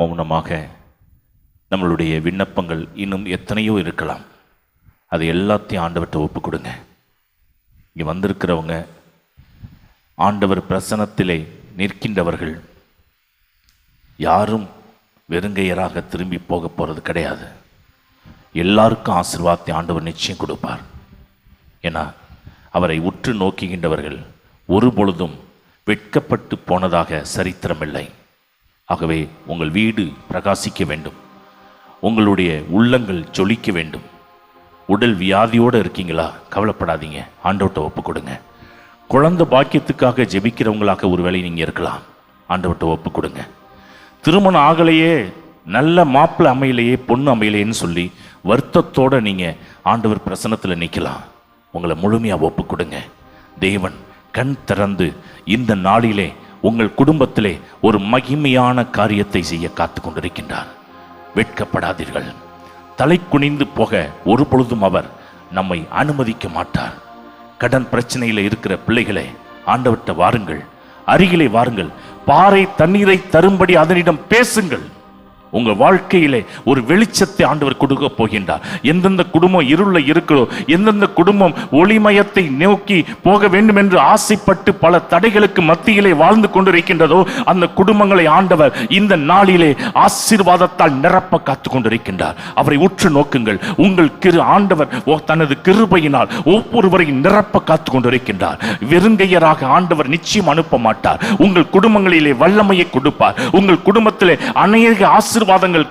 மௌனமாக நம்மளுடைய விண்ணப்பங்கள் இன்னும் எத்தனையோ இருக்கலாம். அது எல்லாத்தையும் ஆண்டவர்கிட்ட ஒப்பு கொடுங்க. இங்கே வந்திருக்கிறவங்க ஆண்டவர் பிரசன்னத்திலே நிற்கின்றவர்கள் யாரும் வெறுங்கையராக திரும்பி போக போகிறது கிடையாது. எல்லாருக்கும் ஆசீர்வாதத்தை ஆண்டவர் நிச்சயம் கொடுப்பார். ஏன்னா அவரை உற்று நோக்குகின்றவர்கள் ஒருபொழுதும் வெட்கப்பட்டு போனதாக சரித்திரமில்லை. ஆகவே உங்கள் வீடு பிரகாசிக்க வேண்டும், உங்களுடைய உள்ளங்கள் ஜொலிக்க வேண்டும். உடல் வியாதியோடு இருக்கீங்களா? கவலைப்படாதீங்க, ஆண்டவர்கிட்ட ஒப்பு கொடுங்க. குழந்தை பாக்கியத்துக்காக ஜெபிக்கிறவங்களாக ஒருவேளை நீங்கள் இருக்கலாம், ஆண்டவர்கிட்ட ஒப்பு கொடுங்க. திருமணம் ஆகலையே, நல்ல மாப்பிள்ளை அமையலையே, பொண்ணு அமையலையேன்னு சொல்லி வருத்தத்தோடு நீங்கள் ஆண்டவர் பிரசன்னத்தில் நிற்கலாம். உங்களை முழுமையாக ஒப்பு கொடுங்க. தேவன் கண் திறந்து இந்த நாளிலே உங்கள் குடும்பத்திலே ஒரு மகிமையான காரியத்தை செய்ய காத்து கொண்டிருக்கின்றார். வெட்கப்படாதீர்கள். தலை குனிந்து போக ஒரு பொழுதும் அவர் நம்மை அனுமதிக்க மாட்டார். கடன் பிரச்சனையில் இருக்கிற பிள்ளைகளே, ஆண்டவர்கிட்ட வாருங்கள், அருகிலே வாருங்கள். பாறை தண்ணீரை தரும்படி அதனிடம் பேசுங்கள். உங்கள் வாழ்க்கையிலே ஒரு வெளிச்சத்தை ஆண்டவர் கொடுக்க போகின்றார். எந்தெந்த குடும்பம் இருளில் இருக்கிறோ, எந்தெந்த குடும்பம் ஒளிமயத்தை நோக்கி போக வேண்டும் என்று ஆசைப்பட்டு பல தடைகளுக்கு மத்தியிலே வாழ்ந்து கொண்டிருக்கின்றதோ, அந்த குடும்பங்களை ஆண்டவர் இந்த நாளிலே ஆசீர்வாதத்தால் நிரப்ப காத்து கொண்டிருக்கின்றார். அவரை உற்று நோக்குங்கள். உங்கள் ஆண்டவர் தனது கிருபையினால் ஒவ்வொருவரையும் நிரப்ப காத்து கொண்டிருக்கின்றார். வெறுங்கையராக ஆண்டவர் நிச்சயம் அனுப்ப மாட்டார். உங்கள் குடும்பங்களிலே வல்லமையை கொடுப்பார். உங்கள் குடும்பத்திலே அநேக ஆசீர்வாதங்கள்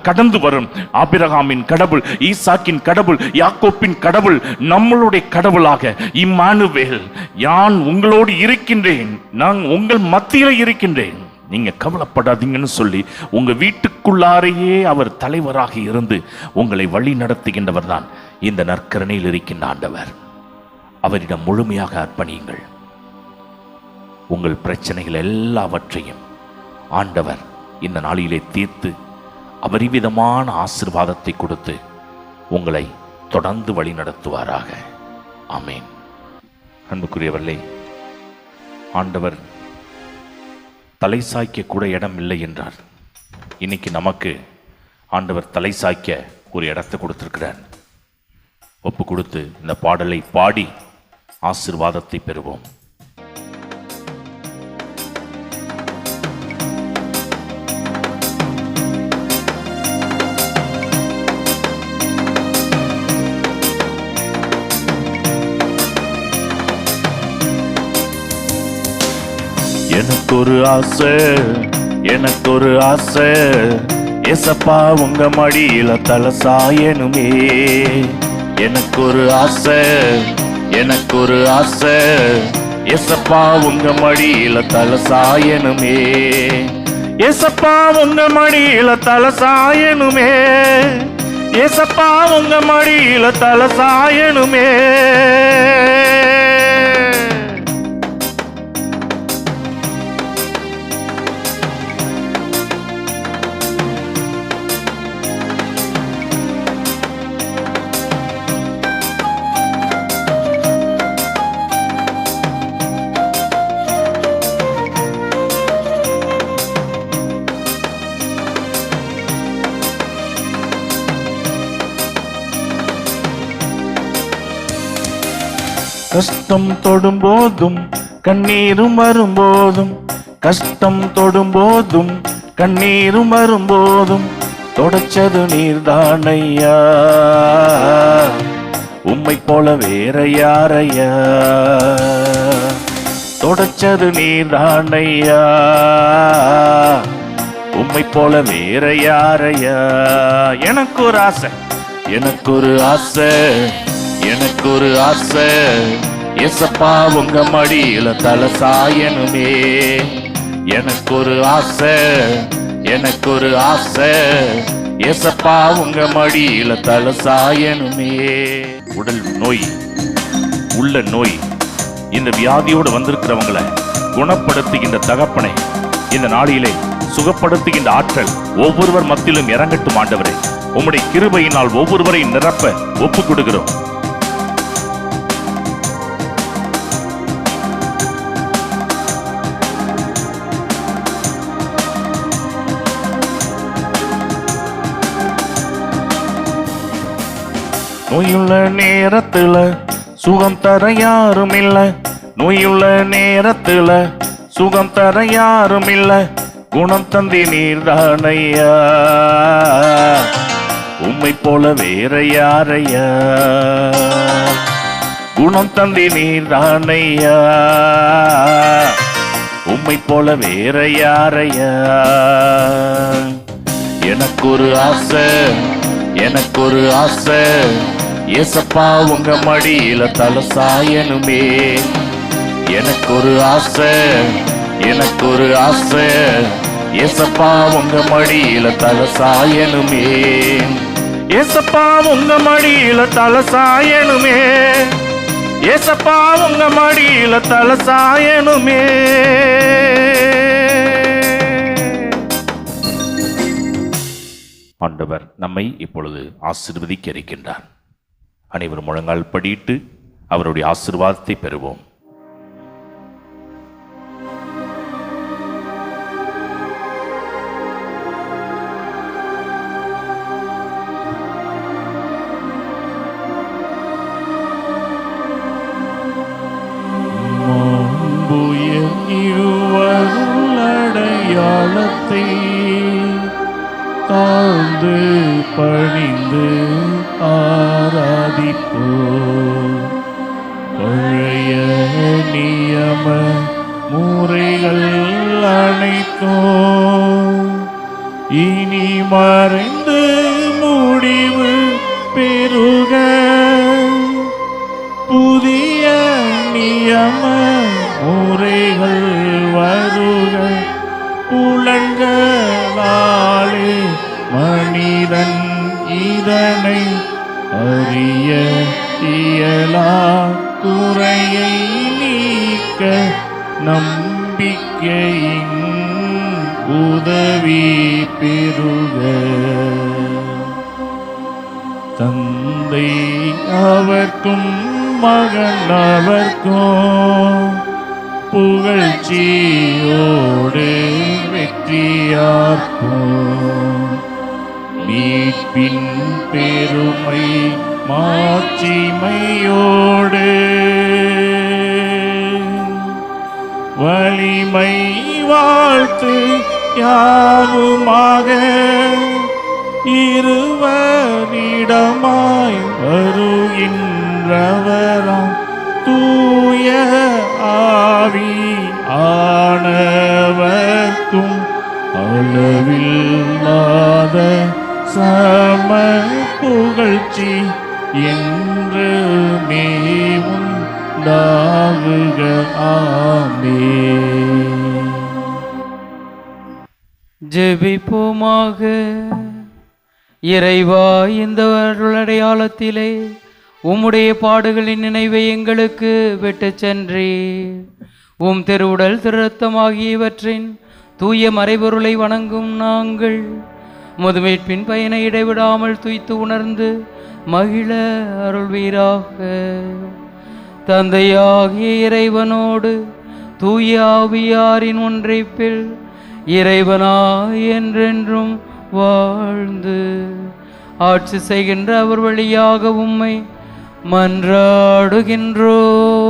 கடந்து வரும். ஆபிரகாமின் கடவுள், ஈசாக்கின் கடவுள், யாக்கோப்பின் கடவுள், நம்மளுடைய கடவுளாக இம்மானுவேல், யான் உங்களோடு இருக்கின்றேன், நான் உங்கள் மத்தியில் இருக்கின்றேன், நீங்க கவலைப்படாதீங்கன்னு சொல்லி உங்க வீட்டுக்குள்ளாரையே அவர் தலைவராக இருந்து உங்களை வழி நடத்துகின்றவர் தான் இந்த நற்கரணையில் இருக்கின்ற ஆண்டவர். அவரிடம் முழுமையாக அர்ப்பணியுங்கள். உங்கள் பிரச்சனைகள் எல்லாவற்றையும் ஆண்டவர் இந்த நாளிலே தீர்த்து அபரிவிதமான ஆசீர்வாதத்தை கொடுத்து உங்களை தொடர்ந்து வழி நடத்துவாராக. ஆமேன். அன்புக்குரியவர்களே, ஆண்டவர் தலை சாய்க்க கூட இடம் இல்லை என்றார். இன்னைக்கு நமக்கு ஆண்டவர் தலை சாய்க்க ஒரு இடத்தை கொடுத்திருக்கிறார். ஒப்பு கொடுத்து இந்த பாடலை பாடி ஆசீர்வாதத்தை பெறுவோம். எனக்கொரு ஆசை, எனக்கொரு ஆசை, ஏசப்பா உங்க மடியில தலை சாயணுமே. எனக்கொரு ஆசை, எனக்கொரு ஆசை, ஏசப்பா உங்க மடியில தலை சாயணுமே. ஏசப்பா உங்க மடியில தலை சாயணுமே. ஏசப்பா உங்க மடியில தலை சாயணுமே. கஷ்டம் தொடும்போதும் கண்ணீரும் வரும்போதும், கஷ்டம் தொடும்போதும் கண்ணீரும் வரும்போதும், தொடச்சது நீர்தானையா, உம்மை போல வேற யாரையா. தொடச்சது நீர்தானையா, உம்மை போல வேற யாரையா. எனக்கு ஒரு ஆசை, எனக்கு ஒரு ஆசை, எனக்கு ஒரு ஆசை, ஏசப்பா உங்க மடியில தலை சாயணுமே. எனக்கு ஒரு ஆசை, எனக்கு ஒரு ஆசை, ஏசப்பா உங்க மடியில தலை சாயணுமே. உடல் நோய், உள்ள நோய், இந்த வியாதியோடு வந்திருக்கிறவங்களை குணப்படுத்துகின்ற தகப்பனை இந்த நாளிலே சுகப்படுத்துகின்ற ஆற்றல் ஒவ்வொருவர் மத்தியிலும் இறங்கட்டும். ஆண்டவரே, உம்முடைய கிருபையினால் ஒவ்வொருவரையும் நிரப்ப ஒப்பு கொடுக்கிறோம். நோயுள்ள நேரத்துல சுகம் தர யாரும் இல்ல, நோயுள்ள நேரத்துல சுகம் தர யாரும் இல்ல, குணம் தந்தி நீர்தானையா, உம்மை போல வேற யாரையா. குணம் தந்தி நீர்தானையா, உம்மை போல வேற யாரையா. எனக்கு ஒரு ஆசை, எனக்கு ஒரு ஆசை, ஏசப்பா உங்க மடியில தலை சாயணுமே. எனக்கு ஒரு ஆசை, எனக்கு ஒரு ஆசை, ஏசப்பா உங்க மடியில தலை சாயணுமே. ஏசப்பா உங்க மடியில தலை சாயணுமே. ஏசப்பா உங்க மடியில தலை சாயணுமே. ஆண்டவர் நம்மை இப்பொழுது ஆசீர்வதிக்க இருக்கின்றார். அனைவரும் முழங்கால் படியிட்டு அவருடைய ஆசீர்வாதத்தை பெறுவோம். அடையாளத்தை தாழ்ந்து பணிந்து ஆராதிப்போ, பழைய நியம முறைகள் அனைத்தோ இனி மறைந்து முடிவு பெறுக. புதிய நியம முறைகள் வருக. புலன்களாலே மனிதன் இதனை அறிய குறையை நீக்க நம்பிக்கையின் உதவி பெறுக. தந்தை அவர்க்கும் மகன் அவர்க்கும் புகழ்ச்சியோடு வெற்றியார்ப்போம். மீட்பின் பெருமை மாட்சிமையோடு வலிமை வாழ்த்து யாவுமாக இருவரிடமாய் வருகின்றவராம் தூய ஆவி ஆனவர்க்கும் அளவில்லாத சம புகழ்ச்சி என்று மேவுண்டாகுக. ஆமென். ஜெபிப்போமாக. இறைவா, இந்த அருளடையாளத்திலே உம்முடைய பாடுகளின் நினைவை எங்களுக்கு விட்டுச் சென்றீர். உம் திருவுடல் திருரத்தமாகியவற்றின் தூய மறைபொருளை வணங்கும் நாங்கள் முதுமீட்பின் பயனை இடைவிடாமல் துய்த்து உணர்ந்து மகிழ அருள்வீராக. தந்தையாகிய இறைவனோடு தூய ஆவியாரின் ஒன்றைப்பில் இறைவனாய் என்றென்றும் வாழ்ந்து ஆட்சி செய்கின்ற அவர் வழியாக உம்மை மன்றாடுகின்றோம்.